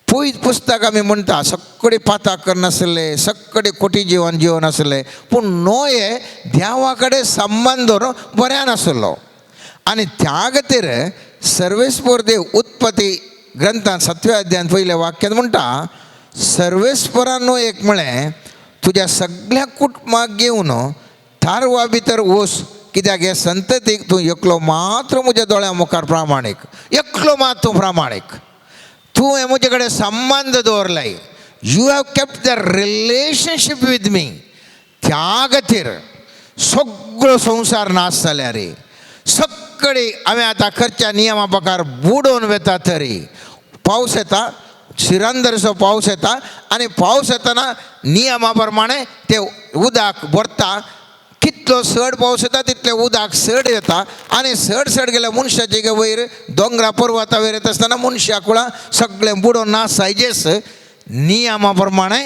[SPEAKER 4] पयत पुस्तक आमी म्हणटा सगळे पाताक करनासले, सगळे कोटी जिवन आसले, पूण नोये देवा कडेन संबंद दवरून बऱ्यान आसलो. आनी त्या खातीर सर्वेस्पर देव उत्पत्ती ग्रंथांत 7व्या अध्यायान पयल्या वाक्यांत म्हणटा सर्वेस्परान नोयेक म्हळें तुज्या सगळ्या कुटुंबाक घेवन तारवा भितर वच, कित्याक हे संततीक तूं एकलो मात्र म्हज्या दोळ्या मुखार प्रामाणीक, एकलो मात तूं प्रामाणीक, तूं हे म्हजे कडेन संबंद दवरलाय, you have kept the relationship with me. त्या खातीर सगळो संवसार नाश जाल्या रे, सगळी हांवें आतां खंयच्या नियमा प्रकार बुडोवन वेता तरी पावस येता, शिरांदरसो पावस येता आनी पावस येतना नियमा प्रमाणे ते उदक भरता. कितलो चड पावस येता तितले उदक चड येता आनी चड गेल्या मनशाचे वयर दोंगरा पर्वता वयर येता आसतना मनशा कुळा सगळें बुडोवन नाश जायचेच नियमा प्रमाणे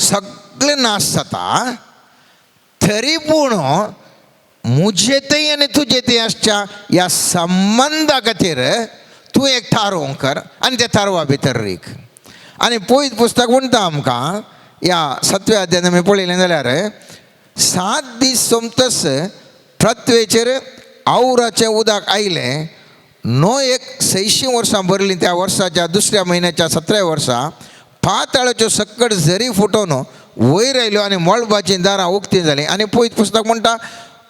[SPEAKER 4] सगळें नाश जाता. तरी पूण मुझे थंय आनी तुजे थंय आसच्या ह्या संबंदा खातीर तूं एक थारोवंक कर आनी त्या थारवा भितर रीक. आनी पयत पुस्तक म्हणटा आमकां ह्या 7व्या अध्यायान आमी पळयलें जाल्यार 7 दीस सोमतस पृथ्वेचेर आवराचें उदक आयलें. नोयेक 600 वर्सां भरलीं. त्या वर्साच्या दुसऱ्या म्हयन्याच्या 17व्या वर्सा पाताळाच्यो सकट झरी फुटोवन वयर आयल्यो आनी मळबाचीं दारां उक्तीं जालीं. आनी पयत पुस्तक म्हणटा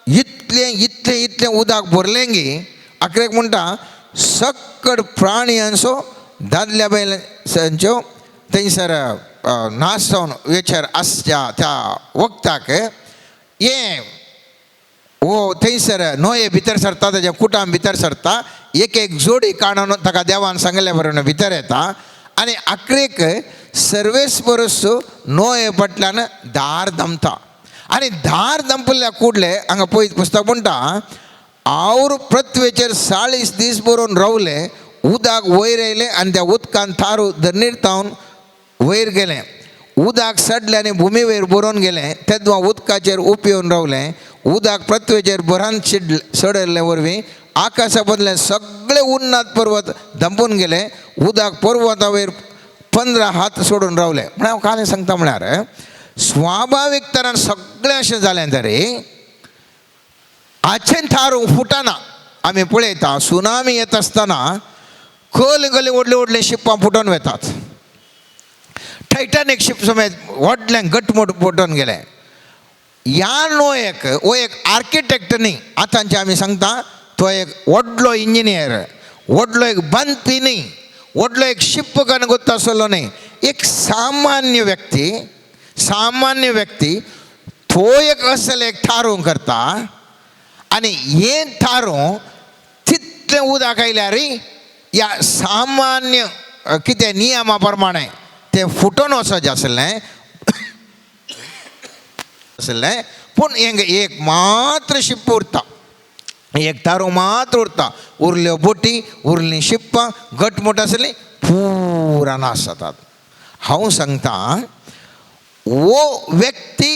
[SPEAKER 4] इतलें उदक भरलें गी आखरेक म्हणटा सकट प्राणयांचो दादल्या बायलांच्यो थंयसर नाश जावन वेचर आसच्या त्या वखताक हे थंयसर नोये भितर सरता, ताच्या कुटाम भितर सरता, एक जोडी काडून ताका देवान सांगले बरोवन भितर येता आनी आखरेक सर्वेस परस नोये फाटल्यान दार दमता. आनी दार दंपल्या कुडले हांगा पळयत पुस्तक म्हणटा आवड पृथ्वेचेर 40 दीस बरोवन रावले, उदक वयर आयलें आनी त्या उदकान थारू धरणीर तावन वयर गेलें. उदक सडलें आनी भुमी वयर बरोवन गेलें. तेदवा उदकाचेर उपयोन रावलें. उदक पृथ्वेचेर बरान सडले वरवीं आकाशा बदले सगळे उन्नत पर्वत दंपून गेले. उदक पर्वता वयर 15 हात सोडून रावले. म्हळ्यार हांव काल सांगता म्हळ्यार स्वाभावीक तरान सगळें अशें जालें तरी हाचें थारू फुटना. आमी पळयता सुनामी येता आसतना खल व्हडले शिप्पां फुटोवन वतात. टायटानीक शिप समेत व्हडलें घटमूट फुटोवन गेलें. ह्या नोयेक हो एक आर्किटेक्ट न्ही, आतांचे आमी सांगता तो एक व्हडलो इंजिनियर, व्हडलो एक बांदपी न्ही, व्हडलो एक शिप कनगुत्ता आसलो न्ही, एक सामान्य व्यक्ती तो एक असले एक थारू करता. आनी हे थारू तितलें उदक आयल्यार ह्या सामान्य कितें नियमा प्रमाणे तें फुटोन वचचें आसलें पूण हेंगे एक मात्र शिप उरता, एक थारू मात्र उरता. उरल्यो बोटी उरलीं शिप्पां घटमूट आसलीं पुरा नाश जातात. हांव सांगता वो व्यक्ती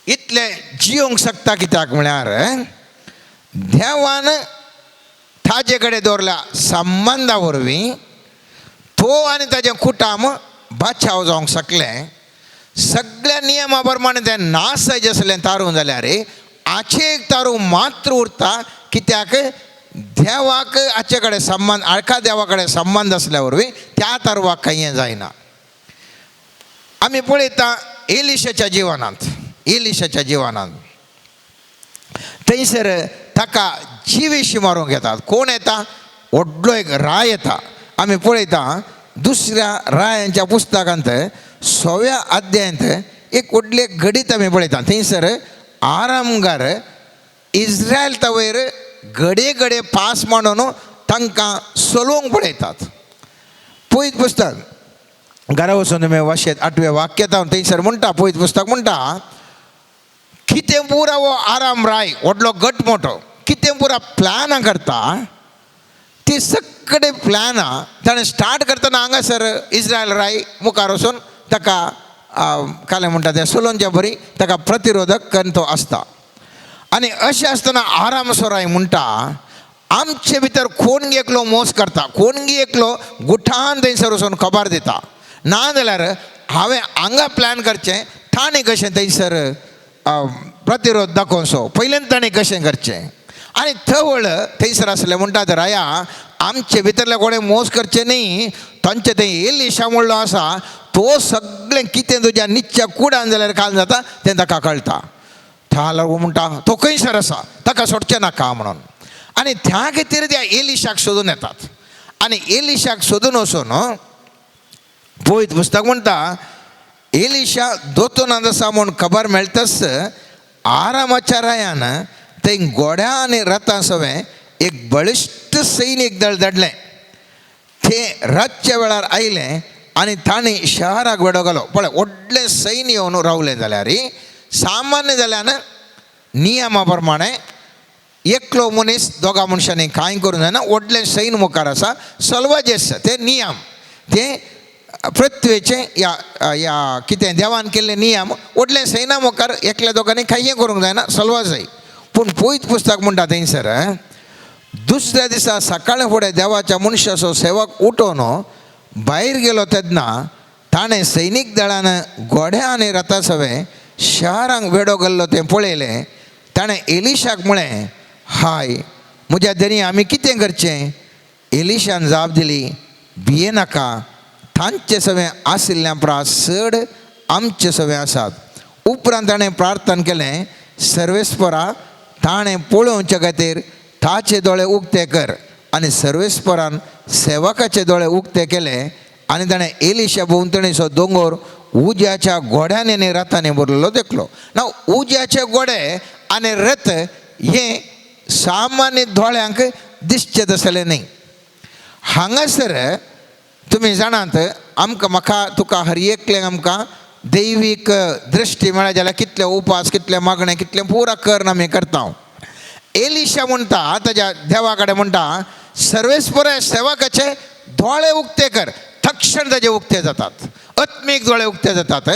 [SPEAKER 4] इतले जियोंक शकता कित्याक म्हळ्यार देवान ताजे कडेन दवरल्या संबंदा वरवीं तो आनी ताजें कुटाम बाचाव जावंक शकलें. सगळ्या नियमा प्रमाणे तें नाश जायचें आसलें तारून जाल्यार हाचे एक तारू मात्र उरता. कित्याक देवाक हाचे कडेन संबंद आळका देवा कडेन संबंद आसल्या वरवीं त्या तारवाक कांय जायना. आमी पळयता एलिशाच्या जिवनांत थंयसर ताका जिवेशी मारूंक येतात. कोण येता? व्हडलो एक राय येता. आमी पळयता दुसऱ्या रायांच्या पुस्तकांत 6व्या अध्यायांत एक व्हडली घडीत आमी पळयता. थंयसर आरामगार इस्रायल वयर घडये पास मांडून तांकां चलोवंक पळयतात. पळयत पुस्तक घरा वचून तुमी वाचेत 8वें वाक्य थंयसर म्हणटा पळयत पुस्तक म्हणटा कितें पुरा वो आराम राय व्हडलो गट मोठो कितें पुरा प्लॅनां करता. ती सगळे प्लॅनां ताणें स्टार्ट करतना हांगासर इस्रायल राय मुखार वचून ताका काले म्हणटा तें सोलोनच्या बरी ताका प्रतिरोधक करन तो आसता. आणि अशें आसतना आरामसोराय म्हणटा आमचे भितर कोण एकलो मोस करता, कोण एकलो गुठान थंयसर वचून खबर दिता, नाजाल्यार हांवें हांगा प्लॅन करचें, ताणें कशें थंयसर प्रतिरोध दाखोवचो, पयलें ताणें कशें करचें. आनी थंयसर आसले म्हणटात राया आमचे भितरले कोणें मोस करचें न्ही, तांचे थंय एलिशा म्हणलो आसा, तो सगळें कितें तुज्या निच्या कुडान जाल्यार काल जाता तें ताका कळटा. था लागून म्हणटा तो खंयसर आसा, ताका सोडचें नाका म्हणून. आनी त्या खातीर त्या एलिशाक सोदून येतात. आनी एलिशाक सोदून वचून पळयत पुस्तक म्हणटा एलिशा दोतोनांत आसा म्हूण खबर मेळटच आरामाच्या रायान थंय घोड्या आनी रथां सवें एक बळिश्ट सैनीक दळ धाडलें. ते रातच्या वेळार आयलें आनी तांणी शहराक वेडो घालो. पळय व्हडलें सैन्य येवन रावलें जाल्यार सामान्य जाल्यार नियमा प्रमाणे एकलो मनीस दोगा मनशांनी कांय करूंक जायना. व्हडलें सैन्य मुखार आसा, सल्वाजेस ते नियम, ते पृथ्वेचे या कितें देवान केल्ले नियम. व्हडलें सैन्या मुखार एकल्या दोगांनी कांय करूंक जायना, सल्वा जाय. पूण पळयत पुस्तक म्हणटा थंयसर दुसऱ्या दिसा सकाळीं फुडें देवाच्या मनशाचो सेवक उठोवन भायर गेलो तेन्ना ताणें सैनीक दळान घोड्या आनी रथा सवें शहरांक वेडो घाल्लो तें पळयलें. ताणें एलिशाक म्हळें, हाय म्हज्या धनी आमी कितें करचें? एलिशान जाप दिली, भिये नाका, तांचे सवें आशिल्ल्या प्रास चड आमचे सवें आसात. उपरांत ताणें प्रार्थना केलें, सर्वेस्परा ताणें पळोवचे खातीर ताचे दोळे उक्ते कर. आनी सर्वेस्परान सेवकाचे दोळे उक्ते केले आनी ताणें एलिशा भोंवतणीचो दोंगर उज्याच्या घोड्यांनी आनी रथांनी भरलेलो देखलो. ना उज्याचे घोडे आनी रथ हे सामान्य दोळ्यांक दिसचे तसले न्ही. हांगासर तुमी जाणात म्हाका तुका हर एकलें आमकां दैवीक दृश्टी मेळ्ळ्या जाल्यार कितले उपास, कितले मागणे, कितले पुरा कर्ण आमी करता. एलिशा म्हणटा ताच्या देवा कडेन म्हणटा, सर्वेस्पर सेवकाचे दोळे उक्ते कर. तक्षण ताजे उक्ते जातात, आत्मीक दोळे उक्ते जातात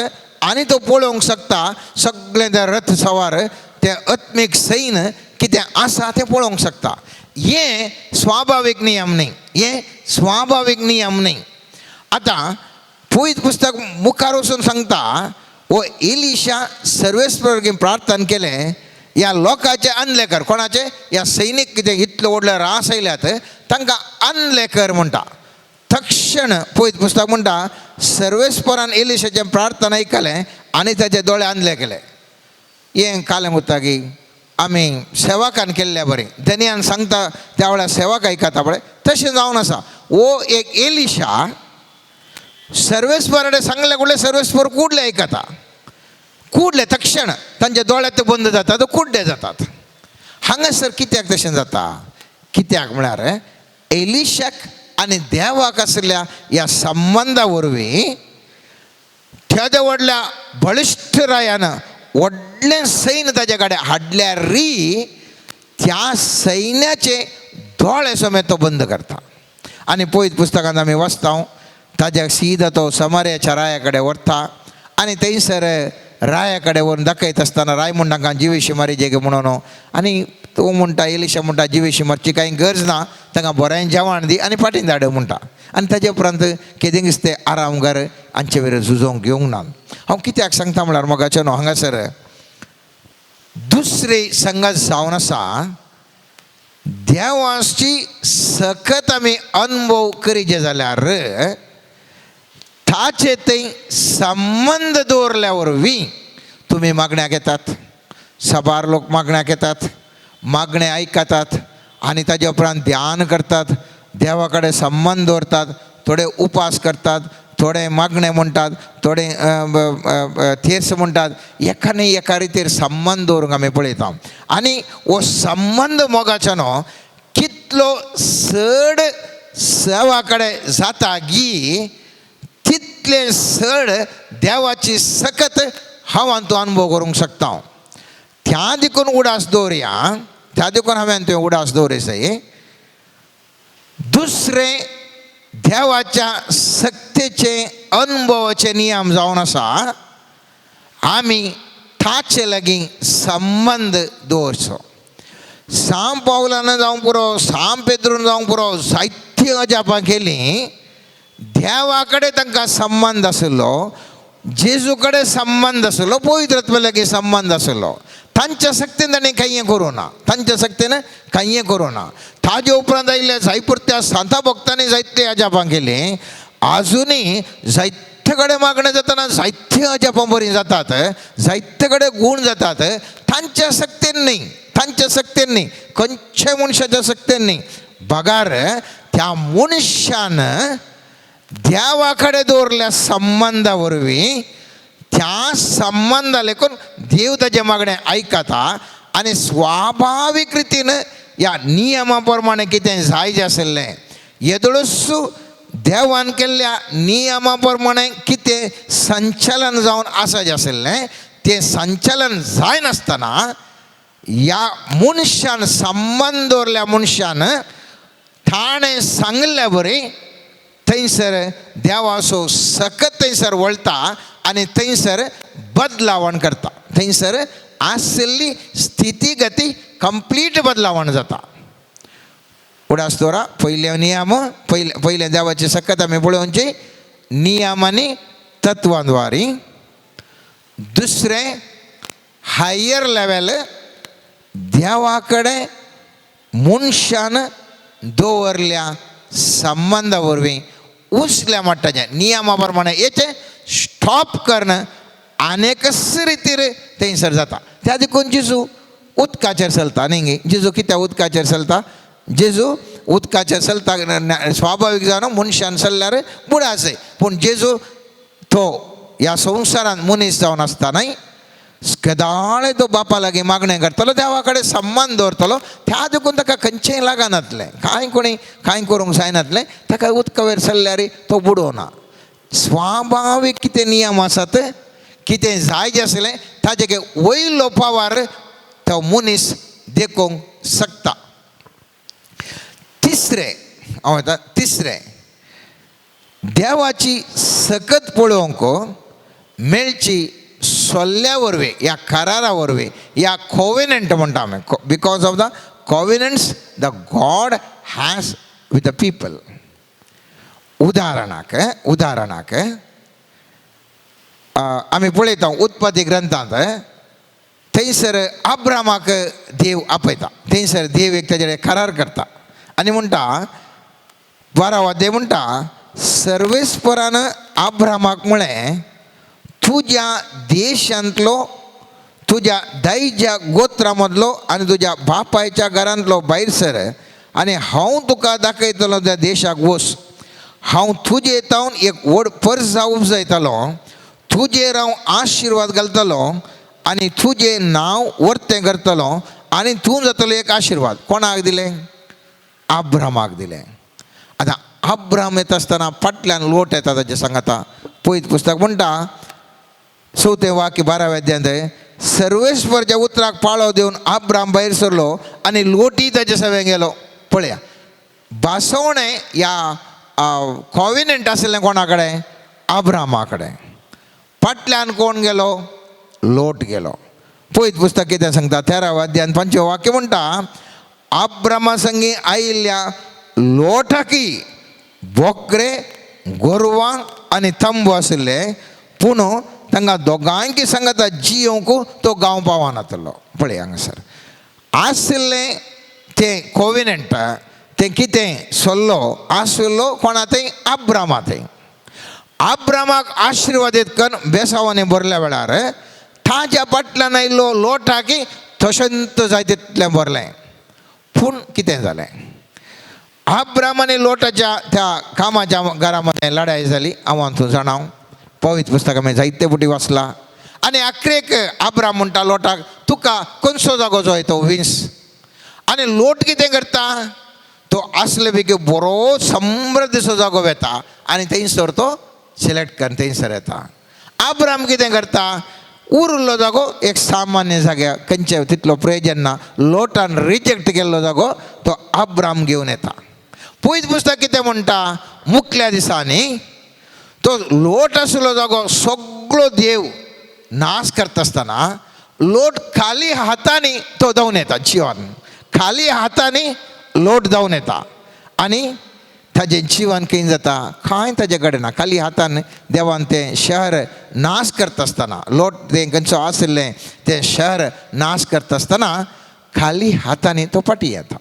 [SPEAKER 4] आनी तो पळोवंक शकता सगळें ते रथ सवार, ते आत्मीक सैन्य कितें आसा तें पळोवंक शकता. हे स्वाभावीक नियम न्ही, हे स्वाभावीक नियम न्ही. आतां पळयत पुस्तक मुखार वचून सांगता, वो एलिशा सर्वेस्पर घेवन प्रार्थना केलें, ह्या लोकांचे आनले कर. कोणाचे? ह्या सैनीक कितें इतले व्हडले रास आयल्यात तांकां आनले कर म्हणटा. तक्षण पळयत पुस्तक म्हणटा सर्वेस्परान एलिशाचें प्रार्थना आयकलें आनी ताचे दोळे आनले केले. हें कालें मुतागी आमी सेवकान केल्ल्या बरें. धन्यान सांगता त्या वेळार सेवक आयकता पळय, तशें जावन आसा. वो एक एलिशा सर्वेस्परान सांगले कुडले सर्वेस्पर कुडले आयकता, कुडले तक्षण तांचे दोळे ते बंद जातात, कुड्डे जातात. हांगासर कित्याक तशें जाता? कित्याक म्हळ्यार एलिशाक आनी देवाक आशिल्ल्या ह्या संबंदा वरवीं त्या व्हडल्या बळिश्ट रायान व्हडलें सैन्य ताजे कडेन हाडल्यार त्या सैन्याचे दोळे समेत तो बंद करता. आनी पळयत पुस्तकांत आमी वाचता, ताज्या सीदा तो समार्याच्या राया कडेन व्हरता आनी थंयसर राया कडेन व्हरून दाखयत आसतना राय म्हण तांकां जिवेशी मारी जेगे म्हणून. आनी तो म्हणटा, एलिशा म्हणटा, जिवेशी मारची कांय गरज ना, तांकां बरें जेवण दी आनी फाटीं धाड म्हणटा. आनी ताजे उपरांत केदेंगीच ते आरामगार हांचे वेळेर झुजोवंक घेवंक ना. हांव कित्याक सांगता म्हळ्यार मोगाचे न्हू, हांगासर दुसरी संगत जावन आसा, देवाची सखत आमी अनुभव करीचे जाल्यार ताचे थंय संबंध दवरल्या वरवीं तुमी मागण्याक येतात, सबार लोक मागण्याक येतात, मागणे आयकतात आनी ताजे उपरांत ध्यान करतात, देवा कडेन संबंध दवरतात, थोडे उपास करतात, थोडे मागणे म्हणटात, थोडे थेर्स म्हणटात. एका न्ही एका रितीर संबंध दवरूंक आमी पळयता. आनी हो संबंध मोगाचो न्हू, कितलो चड सेवा कडेन जाता गी तितले चड देवाची सकत हांव तूं अनुभव करूंक शकता. त्या देखून उडास दवरया, त्या देखून हांवें तुवें उडास दवरसय. दुसरे देवाच्या सक्तेचे अनुभवाचे नियम जावन आसा, आमी ताचे लागीं संबंध दवरचो. साम पावलान जावं पुरो, साम पेद्रून जावं पुरो, जायतीं अजापां केलीं. देवा कडेन तांकां संबंध आसलो, जेजू कडेन संबंध आसलो, पवित्रात्मे लागीं संबंध आसलो. तांच्या सक्तीन ताणें कांय करूं ना, तांच्या सक्तीन कांय करूं ना. ताजे उपरांत आयिल्ल्या जायपुरत्या सांता भक्तांनी जायते अजापां केलीं. आजुनूय जायते कडेन मागणें जातना जायतीं अजापां बरीं जातात, जायते कडेन गूण जातात. तांच्या सक्तीन न्ही, तांच्या सक्तीन न्ही, खंयच्याय मनशाच्या सक्तीन न्ही. बगार त्या मनशान देवा कडेन दवरल्या संबंदा वरवीं त्या संबंदा लेकून देव ताजे मागणें आयकता. आनी स्वाभावीक रितीन ह्या नियमा प्रमाणे कितें जाय जें आसलें, येदोळूच देवान केल्ल्या नियमा प्रमाणे कितें संचालन जावन आसा जें आसलें, तें संचालन जायनासतना ह्या मनशान संबंद दवरल्या मनशान ताणें सांगल्या बरें थंयसर देवाचो सकत थंयसर वळटा आनी थंयसर बदलावण करता. थंयसर आशिल्ली स्थिती गती कंप्लीट बदलावण जाता. उडास दवरा. पयले नियम, पयले देवाची सकत आमी पळोवची नियम आनी तत्वांद्वारी. दुसरें हायर लेवल देवा कडेन मनशान दवरल्या संबंदा वरवीं उसल्या मट्टाचें नियमा प्रमाणे हेचें स्टॉप करणं आनेकच रितीर थंयसर जाता. त्या देखून जेजू उदकाचेर चलता न्ही. जेजू कित्याक उदकाचेर चलता? जेजू उदकाचेर चलता स्वाभावीक जावन मनशान चल्ल्यार बुडासय. पूण जेजू तो ह्या संवसारांत मनीस जावन आसतानाय सदाळे तो बापा लागीं मागणें करतलो, देवा कडेन संबंद दवरतलो. त्या देखून ताका खंयचेंय लागनातलें, कांय कोणी कांय करूंक जायनातलें. ताका उदका वयर चल्ल्यार तो बुडोना. स्वाभावीक कितें नियम आसात, कितें जाय जें आसलें ताजे वयलो पावर तो मनीस देखूंक शकता. तिसरें देवाची सकत पळोवंक मेळची सोल्ल्या वरवीं, ह्या करारा वरवीं, ह्या कोविनंट म्हणटा आमी. Because of the covenants the God has with the people. उदाहरणाक आमी पळयता उत्पत्ती ग्रंथांत थंयसर अब्रामाक देव आपयता. थंयसर देव एक ताजे करार करता आनी म्हणटा 12वा अध्याय म्हणटा, सर्वेस्परान अब्रामाक म्हळें, तुज्या देशांतलो, तुज्या दायज्या गोत्रा मदलो आनी तुज्या बापायच्या घरांतलो भायर सर आनी हांव तुका दाखयतलो त्या देशाक वच. हांव तुजे येतावन एक व्हड पर्स उपजयतलो, तुजेर हांव आशिर्वाद घालतलो आनी तुजें नांव वर्तें करतलो आनी तूं जातलो एक आशिर्वाद. कोणाक दिलें? अब्रामाक दिलें. आतां अब्राम येता आसतना फाटल्यान लोट येता ताजे सांगाता. पळयत पुस्तक म्हणटा 4वें वाक्य 12व्या अध्यायांत, सर्वेस्वरच्या उतराक पाळो दिवन अब्राम भायर सरलो आनी लोटी ताजे सवें गेलो. पळया, बासवणें ह्या कॉविनंट आसलें कोणा कडेन? अब्रामा कडेन. फाटल्यान कोण गेलो? लोट गेलो. पळयत पुस्तक कितें सांगता 13व्या अध्यायान 5वें वाक्य म्हणटा, अब्रामा संगी आयिल्ल्या लोटाकी बोकरे, गोरवां आनी तंबू आशिल्ले, पूण तांकां दोगांयकी सांगता जियोंक तो गांव पावनातलो. पळय हांगासर आशिल्लें तें कोविनंट, तें कितें सोल्लो आशिल्लो कोणा थंय? अब्रामा थंय. अब्रामाक आशिर्वादीत करून बेसावांनी भरल्या वेळार ताच्या फाटल्यान आयिल्लो लोटाकी तशेंत जाय तितलें भरलें. पूण कितें जालें? अब्राम आनी लोटाच्या त्या कामाच्या घरा मदें लढाई जाली. हांव तूं जाणाव, पवित्र पुस्तक हांवें जायते फावटी वाचला. आनी आख्रेक अब्राम म्हणटा लोटाक, तुका खंयचो जागो जाय तो विंस. आनी लोट कितें करता? तो असले पैकी बरो समृद्धीचो जागो वेता आनी थंयसर तो सिलेक्ट करून थंयसर येता. अब्राम कितें करता? उरिल्लो जागो एक सामान्य जाग्या, खंयचे तितलो प्रयोजन ना, लोटान रिजेक्ट केल्लो जागो तो अब्राम घेवन येता. पयत पुस्तक कितें म्हणटा? मुखल्या दिसांनी तो लोट आशिल्लो जागो सगळो देव नाश करता आसतना लोट खाली हाताने तो जाऊन येता जीवन खाली हाताने लोट जाऊन येता आणि ताजें जीवन खंय जाता कांय ताजे घडना खाली हातान देवान तें शहर नाश करता आसतना लोट तें खंयचो आशिल्लें तें शहर नाश करता आसतना खाली हातांनी तो फाटी येता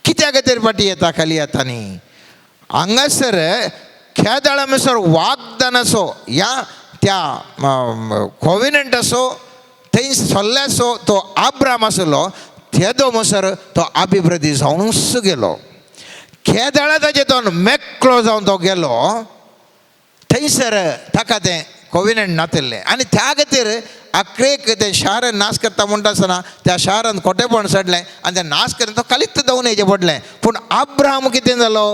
[SPEAKER 4] कित्या खातीर फाटी येता खाली हातांनी हांगासर खेदाळ म्हणसर वागदान असो या त्या कॉविनंट असो थंय सोल्ले असो तो आब्राम आसलो तेदो म्हणसर तो अभिवृद्धी जावनूच गेलो खेदाळा ताजे तो मेकळो जावन तो गेलो थंयसर ताका तें कॉविनंट नातिल्लें आनी त्या खातीर आख्रेक तें शार नाश करता म्हणटा आसतना त्या शारान खोटेपण सडलें आनी तें नाश करता तो कालीत जावन येचें पडलें पूण अब्राहम कितें जालो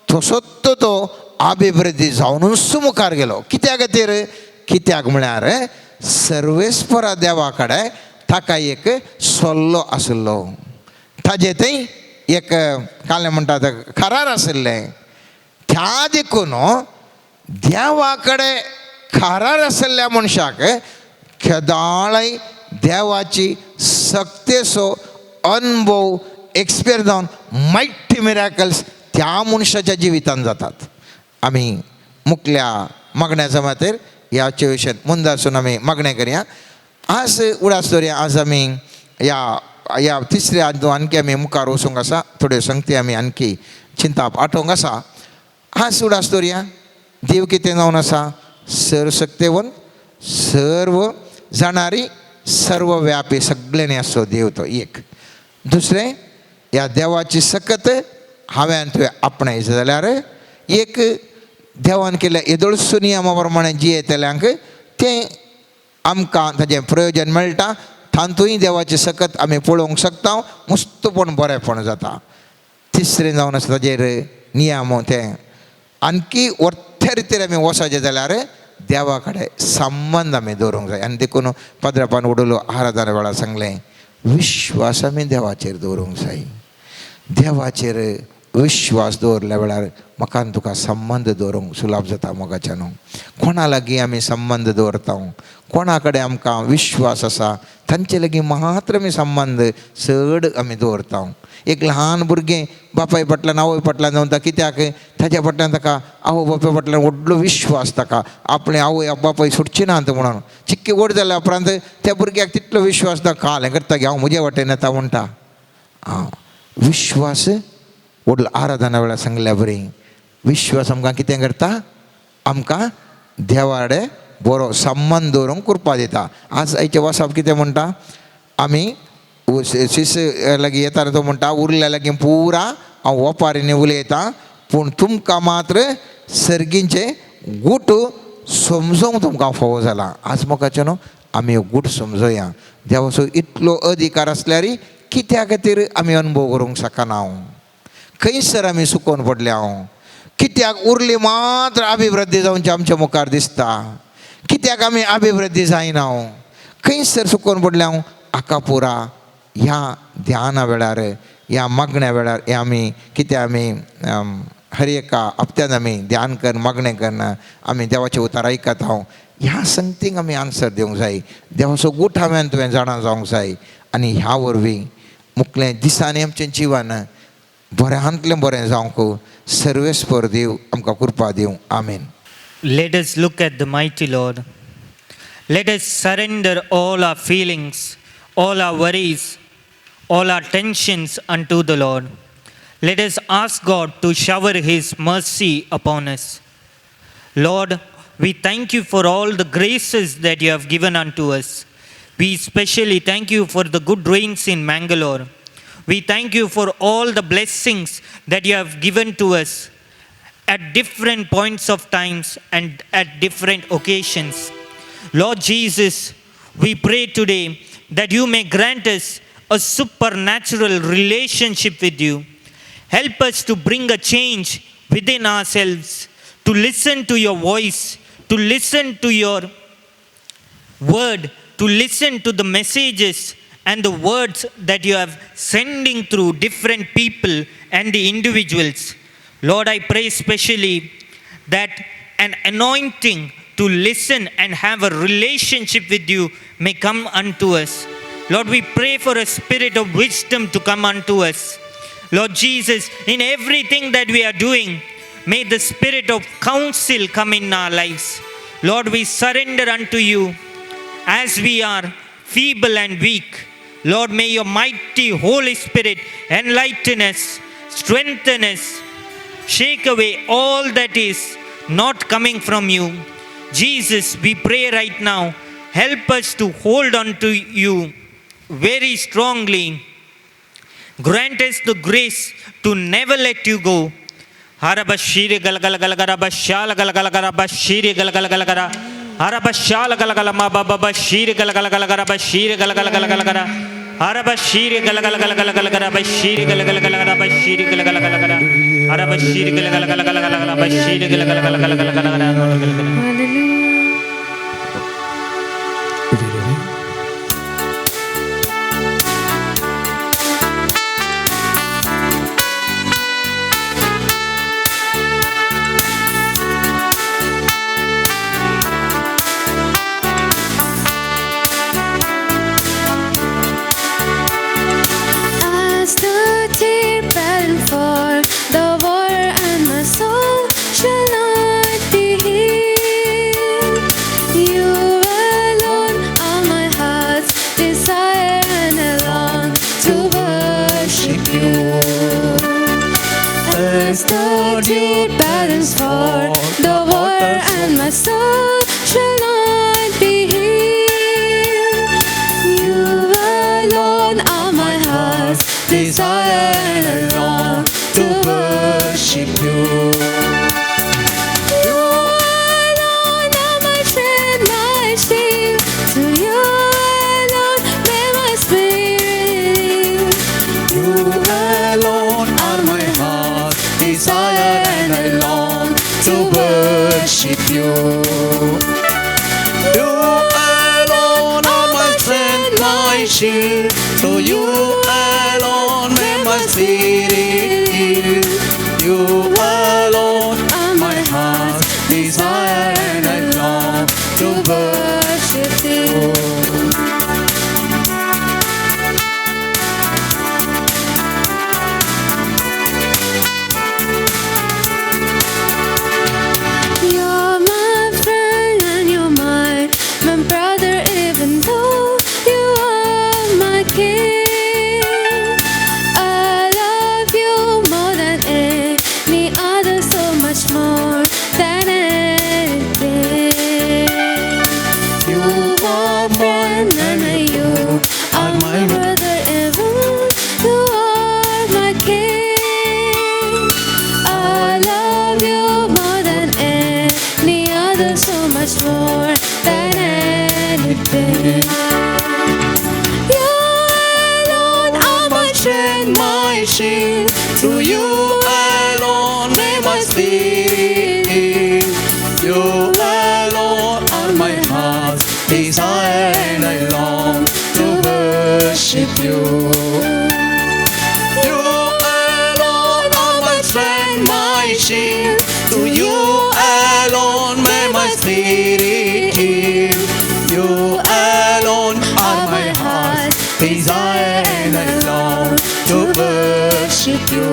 [SPEAKER 4] तो सोत्तो तो अभिवृद्धी जावनूच मुखार गेलो कित्या खातीर कित्याक म्हळ्यार सर्वेस्परा देवा कडेन ताका एक सोल्लो आशिल्लो ताजे थंय एक कालें म्हणटा करार आशिल्लें त्या देखून देवा कडेन करार आशिल्ल्या मनशाक केदाळय देवाची सक्तेचो अनुभव एक्सपिरियन्स जावन मायटी मिराकल्स त्या मनशाच्या जिवितांत जातात आमी मुखल्या मागण्याच्या मातेर ह्याचे विशयान मुंदासून आमी मागणें करया आज उडास दवरया आज आमी ह्या तिसऱ्या आणखी आमी मुखार वचूंक आसा थोड्यो संगती आमी आणखी चिंता आठोवंक आसा आज उडास दवरया देव कितें जावन आसा सर्वशक्तीवन सर्व जाणारी सर्वव्यापी सगळ्यांनी असो देव तो एक दुसरें ह्या देवाची सकत हांवें तुवें आपणायचें जाल्यार एक देवान केल्ल्या येदोळसो नियमा प्रमाणे जियेतल्यांक तें आमकां ताजें प्रयोजन मेळटा तातूंय देवाची सकत आमी पळोवंक शकता मस्तपण बरेंपण जाता तिसरें जावन आसा ताजेर नियम तें आणकी वर्थे रितीन आमी वचचें जाल्यार देवा कडेन संबंद आमी दवरूंक जाय आनी देखून पदरापान उडलो आराधना वेळार सांगलें विश्वास आमी देवाचेर दवरूंक जाय देवाचेर विश्वास दवरल्या वेळार म्हाका आनी तुका संबंद दवरूंक सुलभ जाता मोगाच्यान कोणा लागीं आमी संबंद दवरता कोणा कडेन आमकां विश्वास आसा तांचे लागीं मात्र आमी संबंद चड आमी दवरता एक ल्हान भुरगें बापाय फाटल्यान आवय फाटल्यान जावन कित्याक ताच्या फाटल्यान ताका आवय बापाय फाटल्यान व्हडलो विश्वास ताका आपणे आवय बापाय सुटची नात म्हणून चिक्की व्हड जाल्या उपरांत त्या भुरग्याक तितलो विश्वास ताका हें करता की हांव म्हजे वाटेन येता म्हणटा विश्वास व्हडलो आराधना वेळार सांगल्या बरी विश्वास आमकां कितें करता आमकां देवा कडेन बरो संबंद दवरूंक कृपा दिता आज आयचे वचप कितें म्हणटा आमी शिस लागीं येता तो म्हणटा उरल्या लागीं पुरा हांव ओपारींनी उलयतां पूण तुमकां मात्र सर्गींचे गूट समजोवंक तुमकां फावो जाला आज मोगाचे न्हू आमी गूट समजोया देवाचो इतलो अधिकार आसल्यार कित्या खातीर आमी अनुभव करूंक शकना हांव खंयसर आमी सुकोवन पडले हांव कित्याक उरली मात्र अभिवृद्धी जावनचें आमच्या मुखार दिसता कित्याक आमी अभिवृद्धी जायना हांव खंयसर सुकोवन पडले हांव आकापुरा ह्या ध्याना वेळार ह्या मागण्या वेळार हे आमी कितें आमी हर एका हप्त्यान आमी ध्यान कर मागणें करना आमी देवाचें उतार आयकता हांव ह्या संगतींक आमी आन्सर दिवंक जाय देवाचो गूट हांवें तुवें जाणा जावंक जाय आनी ह्या वरवीं मुखलें दिसांनी आमचें जिवन बऱ्यांतलें बरें जावंक सर्वेस्पर देव आमकां कृपा दिवं आमेन.
[SPEAKER 6] Let us look at the mighty Lord. Let us surrender all our feelings, all our worries, all our tensions unto the Lord. Let us ask God to shower His mercy upon us. Lord, we thank you for all the graces that you have given unto us. We especially thank you for the good rains in Mangalore. We thank you for all the blessings that you have given to us at different points of times and at different occasions. Lord Jesus, we pray today that you may grant us a supernatural relationship with you. Help us to bring a change within ourselves, to listen to your voice, to listen to your word, to listen to the messages and the words that you have sending through different people and the individuals. Lord, I pray especially that an anointing to listen and have a relationship with you may come unto us. Lord, we pray for a spirit of wisdom to come unto us. Lord Jesus, in everything that we are doing, may the spirit of counsel come in our lives. Lord, we surrender unto you as we are feeble and weak. Lord, may your mighty Holy Spirit enlighten us, strengthen us, shake away all that is not coming from you. Jesus, we pray right now, help us to hold on to you very strongly. Grant us the grace to never let you go. Harabashiri galgalagala bashala galgalagara bashiri galgalagara harabashala galgalama baba shiri galgalagara bashiri galgalagara harabashiri galgalagara bashiri galgalagara bashiri galgalagara harabashiri galgalagara bashiri galgalagara.
[SPEAKER 2] Hallelujah. As the deep battle for the war and my soul shall not be healed. You alone are my heart's desire and I long to worship you. As the deep battles for the war and my soul shall not be healed. You alone are my heart's desire and I long to worship you. You alone are my strength, my shield. To you alone may my spirit yield.
[SPEAKER 3] You alone are my heart desire and I long to worship you. You alone are my strength, my shield. To you alone may my spirit yield. You alone are my heart desire and I long to worship you.
[SPEAKER 2] You're my friend and you're my brother, even though you are my king. I love you more than any other, so much more than anything. You are friend and you are my brother, even you are my king. I love you more than any other, so much more than anything. You alone are my strength,
[SPEAKER 3] My shield, to you alone may my spirit yield. You alone are my heart's desire and I long to worship you. You alone are my strength, my shield. To you alone may my spirit yield. You alone are my heart's desire and I long to worship you.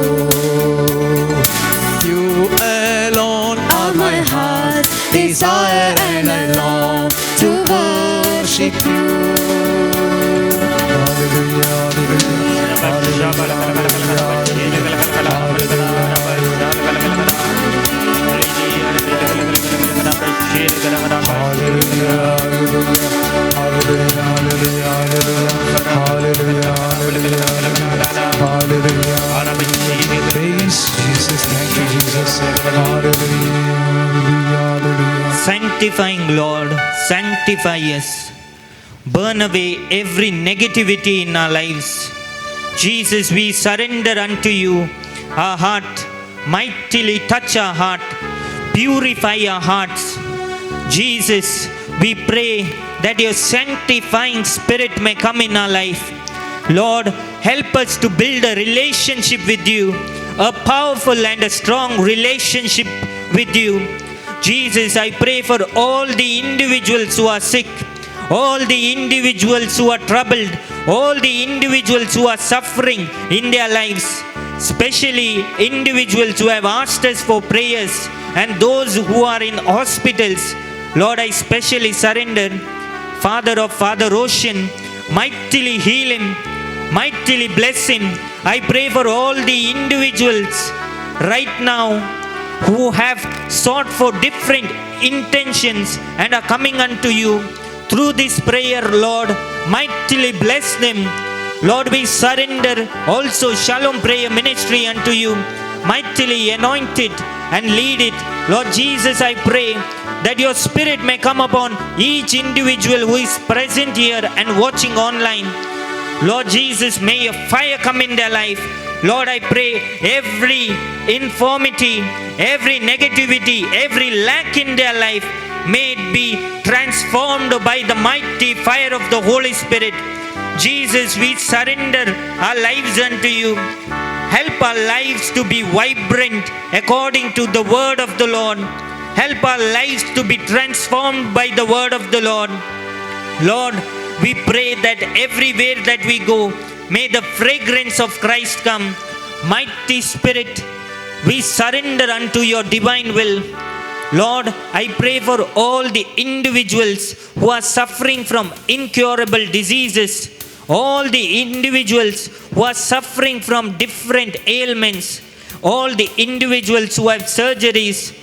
[SPEAKER 3] You alone are my heart's desire and I long to worship you. Hallelujah, Praise Jesus, thank you, Jesus. Hallelujah.
[SPEAKER 6] Sanctifying Lord, sanctify us. Burn away every negativity in our lives. Jesus, we surrender unto you our heart. Mightily touch our heart. Purify our hearts. Jesus, we pray that your sanctifying spirit may come in our life. Lord, help us to build a relationship with you, a powerful and a strong relationship with you. Jesus, I pray for all the individuals who are sick, all the individuals who are troubled, all the individuals who are suffering in their lives, especially individuals who have asked us for prayers and those who are in hospitals. Lord, I specially surrender Father of Father Roshan, mightily heal him, mightily bless him. I pray for all the individuals right now who have sought for different intentions and are coming unto you through this prayer. Lord, mightily bless them. Lord, we surrender also Shalom Prayer Ministry unto you, mightily anoint it and lead it. Lord Jesus, I pray that your spirit may come upon each individual who is present here and watching online. Lord Jesus, may your fire come in their life. Lord, I pray every infirmity, every negativity, every lack in their life, may it be transformed by the mighty fire of the Holy Spirit. Jesus, we surrender our lives unto you. Help our lives to be vibrant according to the word of the Lord. Help our lives to be transformed by the word of the Lord. Lord, we pray that everywhere that we go, may the fragrance of Christ come. Mighty Spirit, we surrender unto your divine will. Lord, I pray for all the individuals who are suffering from incurable diseases, all the individuals who are suffering from different ailments, all the individuals who have surgeries.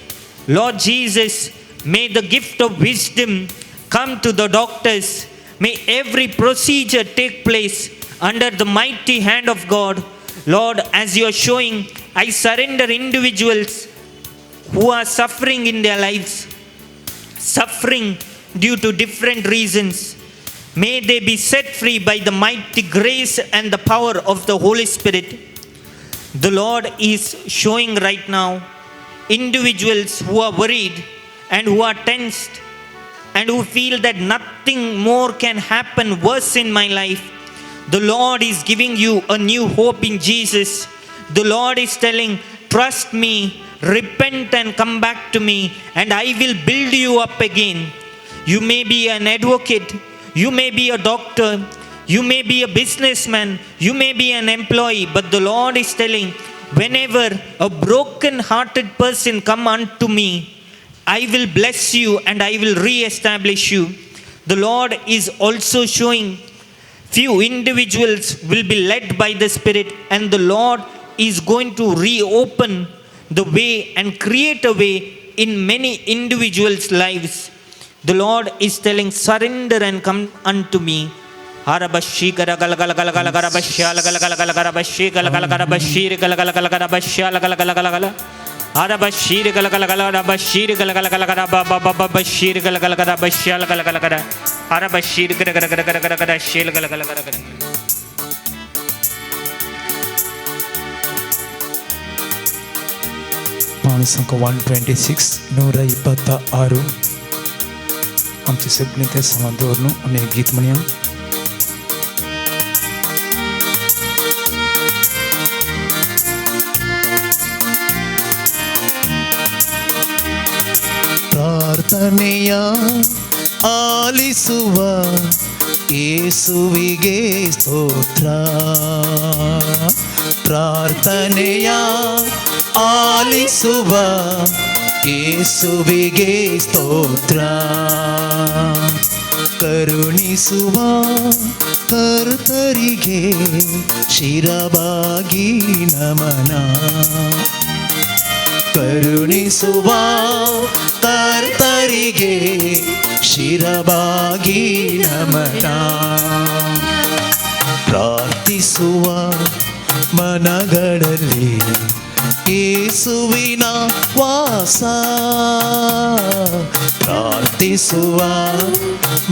[SPEAKER 6] Lord Jesus, may the gift of wisdom come to the doctors. May every procedure take place under the mighty hand of God. Lord, as you are showing, I surrender individuals who are suffering in their lives, suffering due to different reasons. May they be set free by the mighty grace and the power of the Holy Spirit. The Lord is showing right now individuals who are worried and who are tensed and who feel that nothing more can happen worse in my life. The Lord is giving you a new hope in Jesus. The Lord is telling, trust me, repent and come back to me, and I will build you up again. You may be an advocate, you may be a doctor, you may be a businessman, you may be an employee, but the Lord is telling, whenever a broken-hearted person come unto me, I will bless you and I will re-establish you. The Lord is also showing few individuals will be led by the Spirit, and the Lord is going to reopen the way and create a way in many individuals' lives. The Lord is telling, surrender and come unto me. Arabashi gala gala gala gala gala gala bashya gala gala gala gala bashi gala gala gala bashir gala gala gala gala bashya gala gala gala gala Arabashir gala gala gala bashir gala gala gala gala ba ba ba bashir gala gala gala bashya gala gala gala Arabashir gala gala gala gala gala gala shil gala gala gala gala.
[SPEAKER 7] पाणी संख 126 126 आमचे सगळे ते संवाद दवरलो आणि गीत म्हणया
[SPEAKER 3] ಪ್ರಾರ್ಥನೆಯ ಆಲಿಸುವ ಯೇಸುವಿಗೆ ಸ್ತೋತ್ರ ಪ್ರಾರ್ಥನೆಯ ಆಲಿಸುವ ಯೇಸುವಿಗೆ ಸ್ತೋತ್ರ ಕರುಣಿಸುವ ಕರ್ತರಿಗೆ ಶಿರವಾಗಿ ನಮನ ಕರುಣಿಸುವ ಕರ್ತರಿಗೆ ಶಿರವಾಗಿ ನಮನ ಪ್ರಾರ್ಥಿಸುವ ಮನಗಳಲ್ಲಿ ಯೇಸುವಿನ ವಾಸ ಪ್ರಾರ್ಥಿಸುವ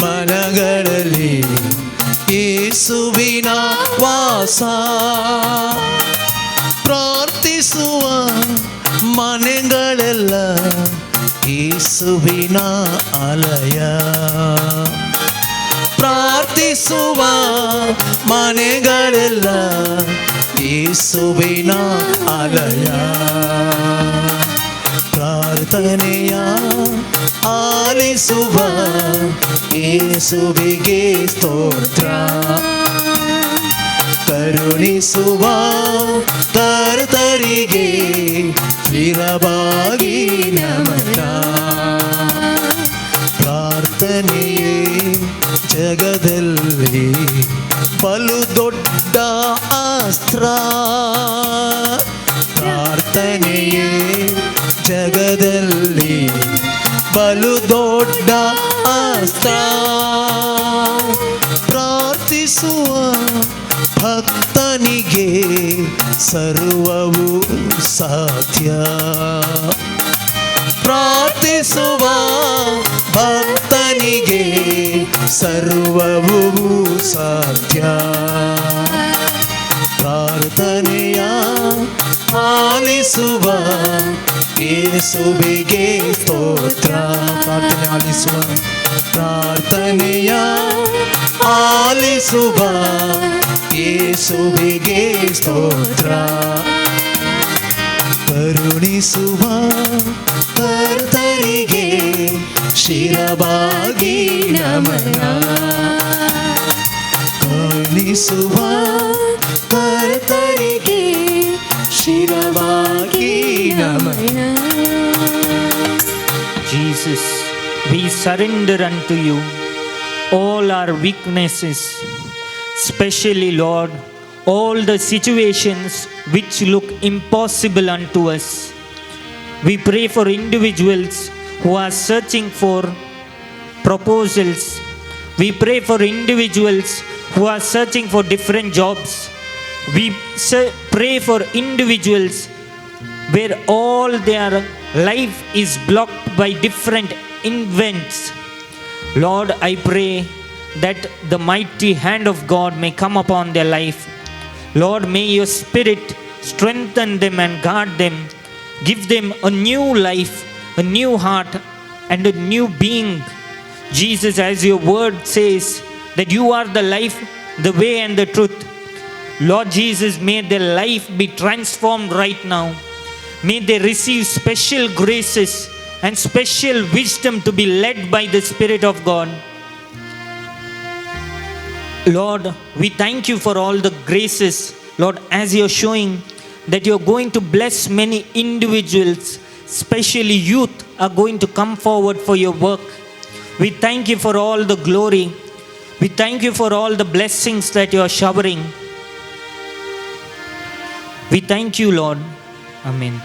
[SPEAKER 3] ಮನಗಳಲ್ಲಿ ಯೇಸುವಿನ ವಾಸ ಪ್ರಾರ್ಥಿಸುವ ಮನೆಗಳೆಲ್ಲ ಯೇಸುವಿನ ಆಲಯ ಪ್ರಾರ್ಥಿಸುವ ಮನೆಗಳೆಲ್ಲ ಯೇಸುವಿನ ಆಲಯ ಪ್ರಾರ್ಥನೆಯ ಆಲಿಸುವ ಯೇಸುವಿಗೆ ಸ್ತೋತ್ರ. ಕರುಣಿಸುವ ಕರ್ತರಿಗೆ ಶಿರವಾಗಿ ನಮನ. ಪ್ರಾರ್ಥನೆಯೇ ಜಗದಲ್ಲಿ ಬಲು ದೊಡ್ಡ ಅಸ್ತ್ರ. ಪ್ರಾರ್ಥನೆಯೇ ಜಗದಲ್ಲಿ ಬಲು ದೊಡ್ಡ ಅಸ್ತ್ರ. ಪ್ರಾರ್ಥಿಸುವ ಭಕ್ತನಿಗೆ ಸರ್ವವು ಸಾಧ್ಯ. ಪ್ರಾರ್ಥಿಸುವ ಭಕ್ತನಿಗೆ ಸರ್ವವು ಸಾಧ್ಯ. ಪ್ರಾರ್ಥನೆಯ ಆಲಿಸುವ ಯೇಸುವಿಗೆ ಸ್ತೋತ್ರ. ಪ್ರಾರ್ಥನೆ ಆಲಿಸುವ, ಪ್ರಾರ್ಥನೆಯ ಆಲಿಸುವ ಯೇಸುವಿಗೆ ಸ್ತೋತ್ರ. ಕರುಣಿಸುವ ಕರ್ತರಿಗೆ ಶಿರವಾಗಿ ನಮನ. ಕರುಣಿಸುವ ಕರ್ತರಿಗೆ ಶಿರವಾಗಿ ನಮನ.
[SPEAKER 6] Jesus, we surrender unto you all our weaknesses, especially, Lord, all the situations which look impossible unto us. We pray for individuals who are searching for proposals. We pray for individuals who are searching for different jobs. We pray for individuals where all their life is blocked by different events. Lord, I pray that the mighty hand of God may come upon their life. Lord, may your Spirit strengthen them and guard them. Give them a new life, a new heart, and a new being. Jesus, as your word says, that you are the life, the way, and the truth. Lord Jesus, may their life be transformed right now. May they receive special graces and special wisdom to be led by the Spirit of God. Lord, we thank you for all the graces, Lord, as you're showing that you're going to bless many individuals, especially youth are going to come forward for your work. We thank you for all the glory. We thank you for all the blessings that you are showering. We thank you, Lord. Amen.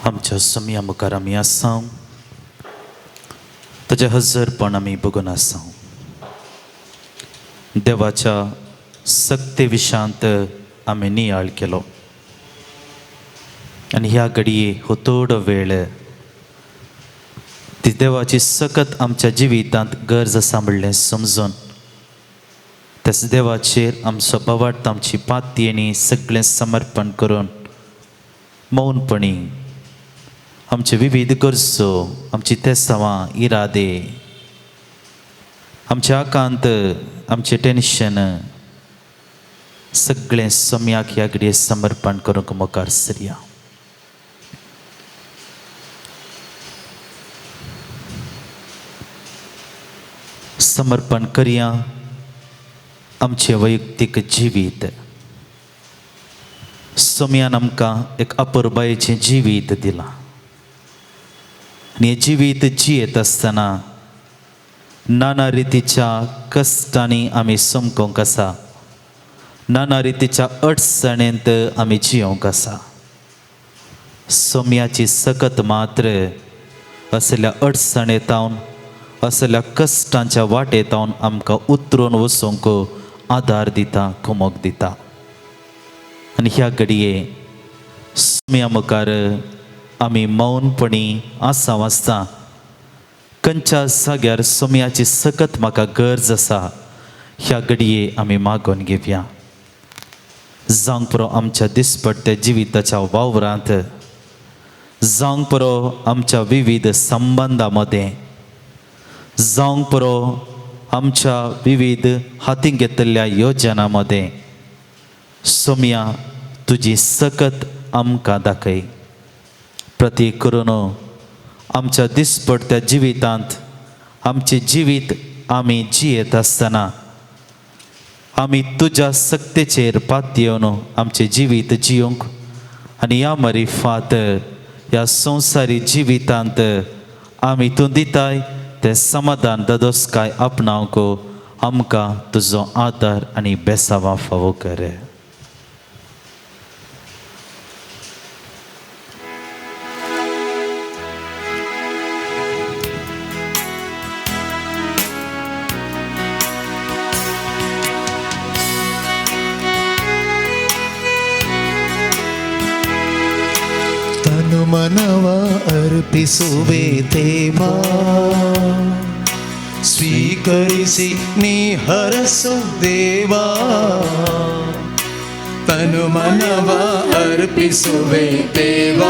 [SPEAKER 1] आमच्या समया मुखार आमी आसां, ताचे हजरपण आमी बघून आसां. देवाच्या सक्ते विशांत आमी नियाळ केलो आनी ह्या घडये हो थोडो वेळ ती देवाची सकत आमच्या जिवितांत गरज आसा म्हणलें समजून त्याच देवाचेर आमचो बवाट आमची पातयेणी सगळें समर्पण करून मौनपणी आमचे विविध गरजो, आमची तेसावां, इरादे, आमचे आकांत, आमचे टेन्शन सगळें सम्याक ह्या घडये समर्पण करूंक मुखार सरया. समर्पण करया आमचे वैयक्तीक जिवीत. सोम्यान आमकां एक अपुरबायेचें जिवीत दिलां आनी हें जिवीत जियेत आसतना नाना रितीच्या कश्टांनी आमी सोमकोंक आसा, नाना रितीच्या अडचणेंत आमी जियोंक आसा. सोम्याची सकत मात्र असल्या अडचणेंतावन, असल्या कश्टांच्या वाटेंतावन आमकां उतरून वचूंक आदार दिता, कुमक दिता. आनी ह्या घडये सोम्या मुखार आमी मौनपणी आसां वाचता. खंयच्या जाग्यार सोम्याची सकत म्हाका गरज आसा ह्या घडये आमी मागून घेवया. जावंक पुरो आमच्या दिसपट्टे जिविताच्या वावरांत, जावंक पुरो आमच्या विविध संबंधामध्ये, जावंक पुरो आमच्या विविध हातीन घेतलेल्या योजनांमध्ये. सोम्या तुजी सकत आमकां दाखय. प्रतीक करून आमच्या दिसपडत्या जिवितांत आमचे जिवीत आमी जियेत आसतना आमी तुज्या सक्तेचेर पात येवन आमचे जिवीत जियोंक आनी ह्या मरिफात ह्या संवसारी जिवितांत आमी तूं दिताय तें समाधान ददोसकाय आपणावंक आमकां तुजो आदार आनी बेसावां फावो कर.
[SPEAKER 3] ತನು ಮನವ ಅರ್ಪಿಸುವೆ ದೇವ, ಸ್ವೀಕರಿಸಿ ನೀ ಹರಸು ದೇವ. ತನು ಮನವ ಅರ್ಪಿಸುವೆ ದೇವ,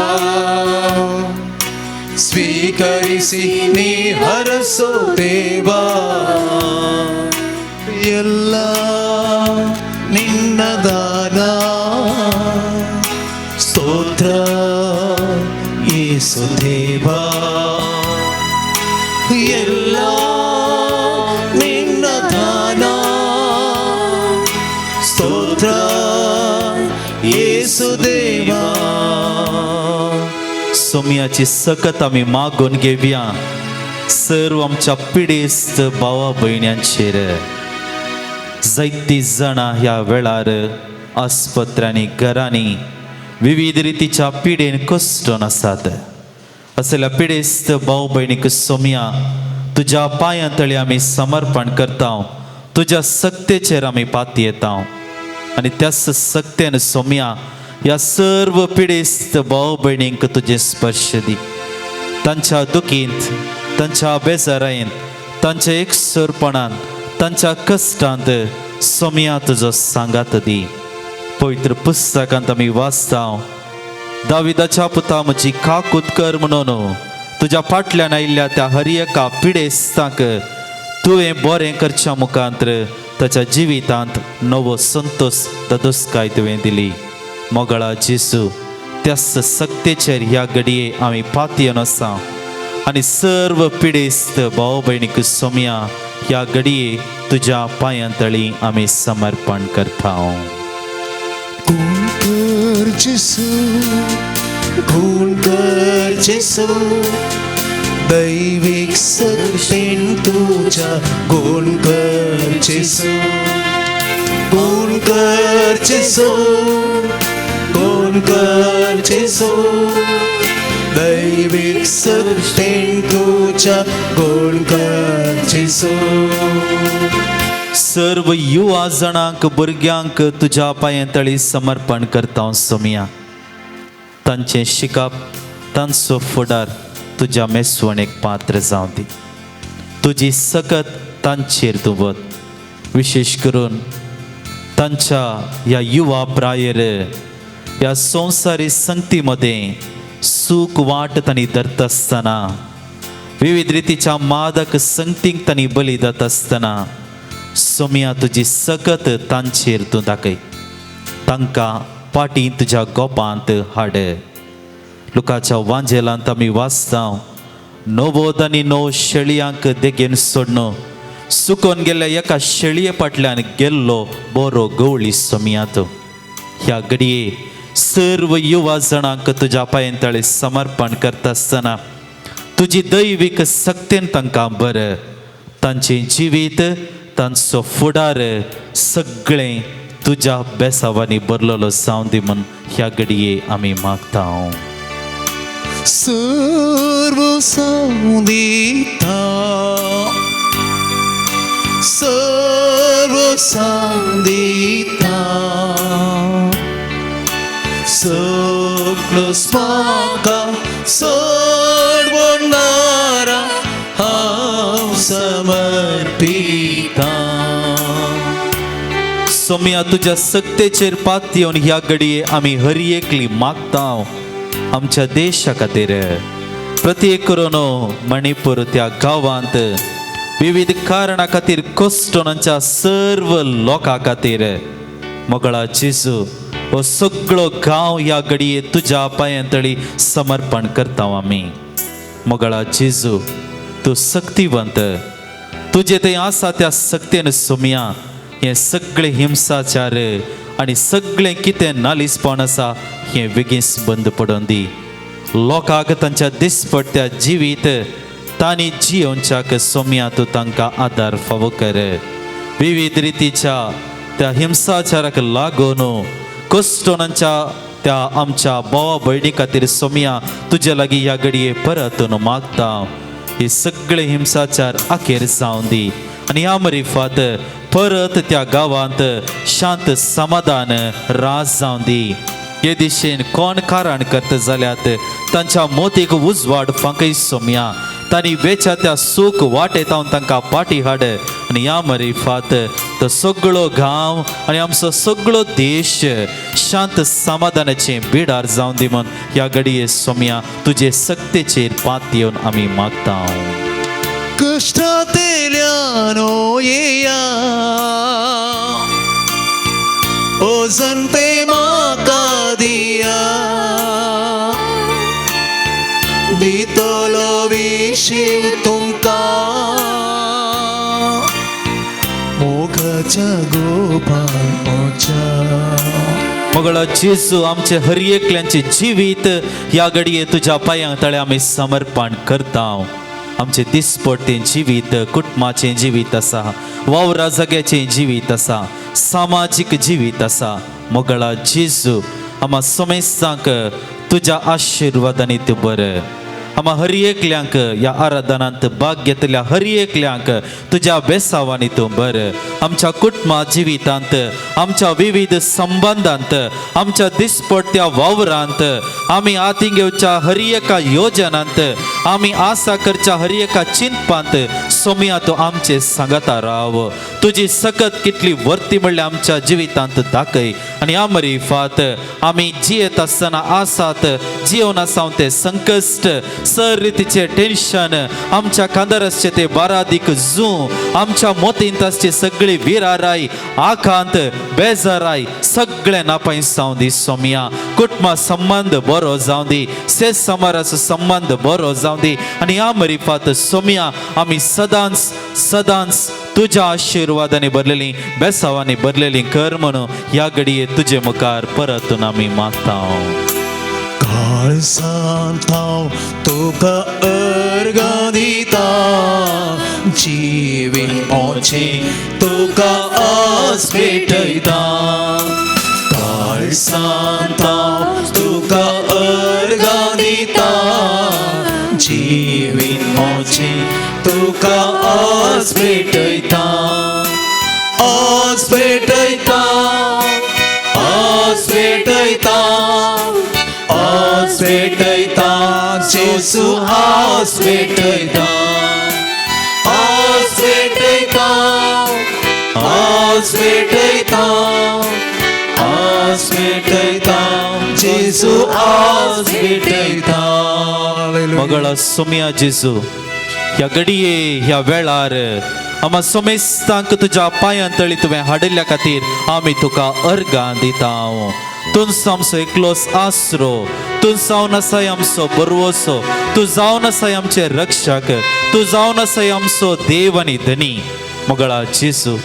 [SPEAKER 3] ಸ್ವೀಕರಿಸಿ ನೀ ಹರಸು ದೇವ. ಎಲ್ಲ ನಿನ್ನ ದಾನ, ಸ್ತೋತ್ರ ಯೇಸು ದೇವ. ಎಲ್ಲ ನಿನ್ನ ದಾನ, ಸ್ತೋತ್ರ ಯೇಸು ದೇವ.
[SPEAKER 1] सोम्याची सकत आमी मागून घेवया सर्व आमच्या पिडेस्त भावा भयण्यांचेर. जायतीं जाणां ह्या वेळार आस्पत्र्यांनी घरांनी विविध रितीच्या पिडेन कश्टून आसात. असल्या पिडेस्त भाव भयणीक सोम्या तुज्या पांयां तळी आमी समर्पण करता. तुज्या सक्तेचेर आमी पात येता आनी त्याच सक्तेन सोम्या ह्या सर्व पिडेस्त भाव भयणींक तुजें स्पर्श दी. तांच्या दुखींत, तांच्या बेजारायेंत, तांच्या एकसुरपणांत, तांच्या कश्टांत सोम्या तुजो सांगात दी. पवित्र पुस्तकांत आमी वाचता, दाविदाच्या पुता म्हजी काकूत कर म्हणून तुज्या फाटल्यान आयिल्ल्या त्या हर एका पिडेस्तांक तुवें बरें करच्या मुखांतर ताच्या जिवितांत नवो संतोश ददोसकाय तुवें दिली. मोगळा जेसू, त्याच सक्तेचेर ह्या घडये आमी पात येवन आसा आनी सर्व पिडेस्त भाव भयणीक सोम्या ह्या घडये तुज्या पांयां तळी आमी समर्पण करता.
[SPEAKER 3] खून कर जेसू, खून कर जेसू, दैविक सक्तीन तुझ्या खून कर जेसू. खून कर जेसू, खून कर जेसू, दैविक सक्तीन तुझ्या खून कर जेसू.
[SPEAKER 1] सर्व युवा जणांक भुरग्यांक तुज्या पांयां तळी समर्पण करता. सोम्या तांचें शिकप, तांचो फुडार तुज्या मेसवणेक पात्र जावं दी. तुजी सकत तांचेर तुवत. विशेश करून तांच्या ह्या युवा प्रायेर ह्या संवसारी संगती मध्ये सूख वाट तांणी धरता आसतना, विविध रितीच्या मादक संगतींक तांणी बली जाता आसतना सोम्या तुजी सकत तांचेर तूं दाखय. तांकां पाटी तुज्या गोपांत हाड. लुकाच्या वांजेलांत आमी वाचता, नवोद आनी णव शेळयांक देगेन सोडून सुकोन गेल्ल्या एका शेळये फाटल्यान गेल्लो बरो गवळी सोम्यात. ह्या घडये सर्व युवा जणांक तुज्या पांयां तळी समर्पण करता आसतना तुजी दैवीक सक्तेन तांकां बर. तांचें जिवीत, तांचो फुडार सगळें तुज्या बेसावांनी भरलेलो जावं दी म्हूण ह्या घडये आमी मागता.
[SPEAKER 3] सर्व संदिता, सर्व संदिता, सगळं स्माका सोडवणारा हांव समर्पिता.
[SPEAKER 1] सोम्या तुज्या सक्तेचेर पात येवन ह्या घडये आमी हर एकली मागता. आमच्या देशा खातीर प्रत्येक करून मणिपूर त्या गांवांत विविध कारणा खातीर कोस्टोनांच्या सर्व लोकां खातीर मोगळा जेजू हो सगळो गांव ह्या घडये तुज्या पांयांतळी समर्पण करता आमी. मोगळा जेजू तूं शक्तिवंत, तुजे थंय आसा त्या सक्तेन सोमया हे सगळे हिंसाचार आनी सगळें कितें नालिसपण आसा हें बेगीस बंद पडोवन दी. लोकांक तांच्या दिसपट्ट्या जिवीत तांणी जियोवच्याक सोमया तूं तांकां आदार फावो कर. विविध रितीच्या त्या हिंसाचाराक लागून कोस्टोनांच्या त्या आमच्या भावा भयणी खातीर सोमया तुजे लागीं ह्या घडये परतून मागता. हे सगळे हिंसाचार आखेर जावन दी आनी ह्या मरिफात परत त्या गांवांत शांत समाधान राज जावन दी. हे दिशेन कोण कारण करता जाल्यार तांच्या मोतीक उजवाड फांकय सोमया. तांणी वेच्या त्या सूख वाटेतावन तांकां पाटी हाड आनी ह्या मरिफात तो सगळो गांव आनी आमचो सगळो देश शांत समाधानाचें बिडार जावन दी म्हूण ह्या घडये सोमया तुजे सक्तेचेर पात येवन आमी मागता.
[SPEAKER 3] कष्टांतल्यान येया ओ संते म्हाका दिया दितलो विशीं तुमकां मोगाच्या गोपांच्या.
[SPEAKER 1] मोगळा जेजू आमचे हर एकल्यांचे जिवीत ह्या घडये तुज्या पांयां तळे आमी समर्पण करता. आमचे दिसपट्टें जिवीत, कुटुंबाचें जिवीत आसा, वावरा जाग्याचें जिवीत आसा, सामाजीक जिवीत आसा. मोगळा जेजू आम्हा समेस्तांक तुज्या आशिर्वादांनी तूं बर. आम्हा हर एकल्यांक ह्या आराधनांत भाग घेतल्या हर एकल्यांक तुज्या बेसावांनी तूं बर. आमच्या कुटुंबा जिवितांत, आमच्या विविध संबंधांत, आमच्या दिसपट्ट्या वावरांत, आमी आती घेवच्या हर एका योजनांत, आमी आसा करच्या हर एका चिंतपांत सोमया तूं आमचे सांगाता राव. तुजी सकत कितली वर्ती म्हणल्यार आमच्या जिवितांत दाखय आनी ह्या मरिफात आमी जियेत आसतना आसात जिवन आसा ते संकश्ट सर रितीचे टेन्शन आमच्या कांदर आसचे ते बारादीक जू आमच्या मोतींत आसचे सगळी विराराय आकांत बेजाराय सगळे नापाय जावन दी सोमया. कुटुंबा संबंध बरो जावन दी, सेस समाराचो संबंध बरो जावन दी आनी ह्या मरिफात सोमया आमी सदांच सदांच तुज्या आशिर्वादांनी भरलेली बेसावांनी भरलेली कर म्हणून ह्या घडये तुजे मुखार परतून आमी मागता.
[SPEAKER 3] काळजांत हांव तुका अर्गां दिता जिवीन मोचें तुका आस भेटयता. काळजांत हांव तुका अर्गां दिता जिवीन मोचें तुका आस भेटयता. आस भेटयता, आस भेटयता, आस भेटयता जेजू आस भेटयता. आस भेटयता, आस भेटयता, आस भेटयता जेजू आस भेटयता.
[SPEAKER 1] मोगळा सोमया जेजू ह्या घडये ह्या वेळार आम्हा समेस्तांक तुज्या पांयांतळी तुवें हाडिल्ल्या खातीर आमी तुका अर्गां दिता. तुमचो आमचो एकलोच आसरो, तूं जावन आसाय आमचो बरवसो, तूं जावन आसाय आमचे रक्षक, तूं जावन आसाय आमचो देव आनी धनी. मोगळा जेजू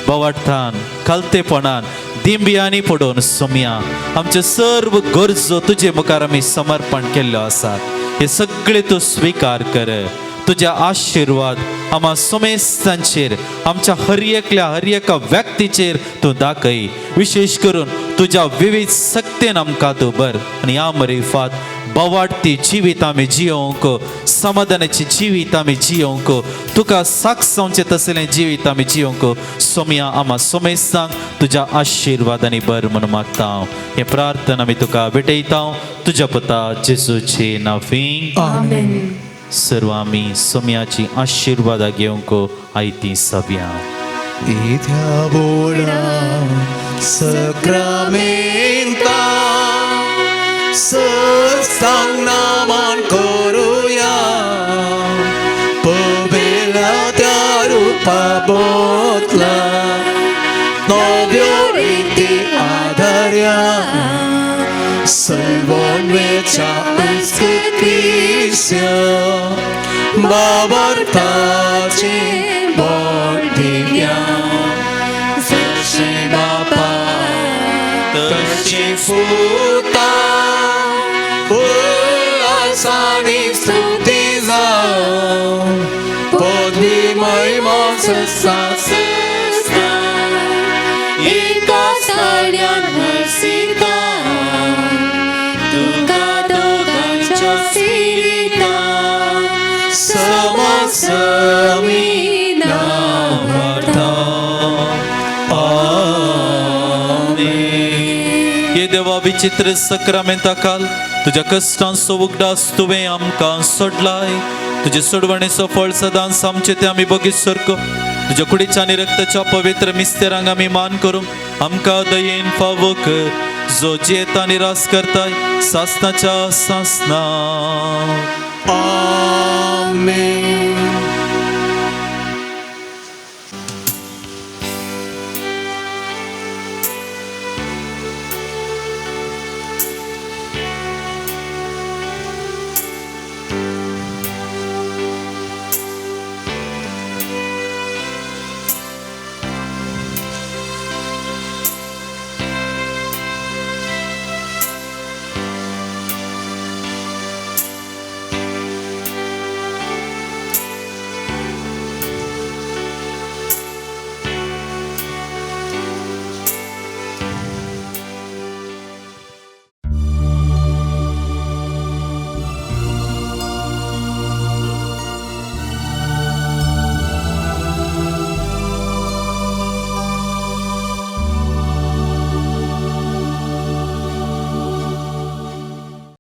[SPEAKER 1] बोवार्थान खालतेपणान दिंबियांनी पडोवन सोमया आमचे सर्व गरजो तुजे मुखार आमी समर्पण केल्ल्यो आसात. हे सगळे तूं स्वीकार कर. तुझ्या आशीर्वाद आम्हा समेस्तांचेर आमच्या हर एका व्यक्तीचेर तूं दाखय. विशेष करून तुझ्या विविध सक्तेन आमकां तूं बर आनी ह्या मरिफात बोवाडती जिवीत आमी जियोंक, समाधानाची जिवीत आमी जियोंक, तुका साक्षांचें तसलें जिवीत आमी जियोंक सोमया आम्हा समेस्तांक तुज्या आशिर्वादांनी बर म्हणून मागता. हे प्रार्थना आमी तुका भेटयता तुज्या पुता जेजूचे नांवान
[SPEAKER 2] Amen.
[SPEAKER 1] सर्व आमी सोमयाची आशिर्वादा घेवंक आयती सव्या.
[SPEAKER 3] इथ्या बोडा सक्रामेंता संगनामान करूया पविला त्या रूपा बोतला नव्यो रीती आधार्या सर्वोन्वेचा उत्कृष्ट बाबार्थाचे बोधिया जसे बापा तशी फुता उल्हासाने स्तुती जाओ पदवी महिमा सस्ता एका साड्यात हसिता तुका दोघांच्या सिरिता समसमी नावार्था
[SPEAKER 1] ये देवा विचित्र सक्रामेंता काल तुझ्या कष्टांचो उगडास तुवें आमकां सोडलाय तुझे सोडवणेचो फळ सदांच आमचे ते आमी बगीत सरको तुझ्या कुडीच्या आनी रक्ताच्या पवित्र मिस्तेरांक आमी मान करूंक आमकां दयेन फावो कर जो जियेता आनी रास करताय सासनाच्या सासना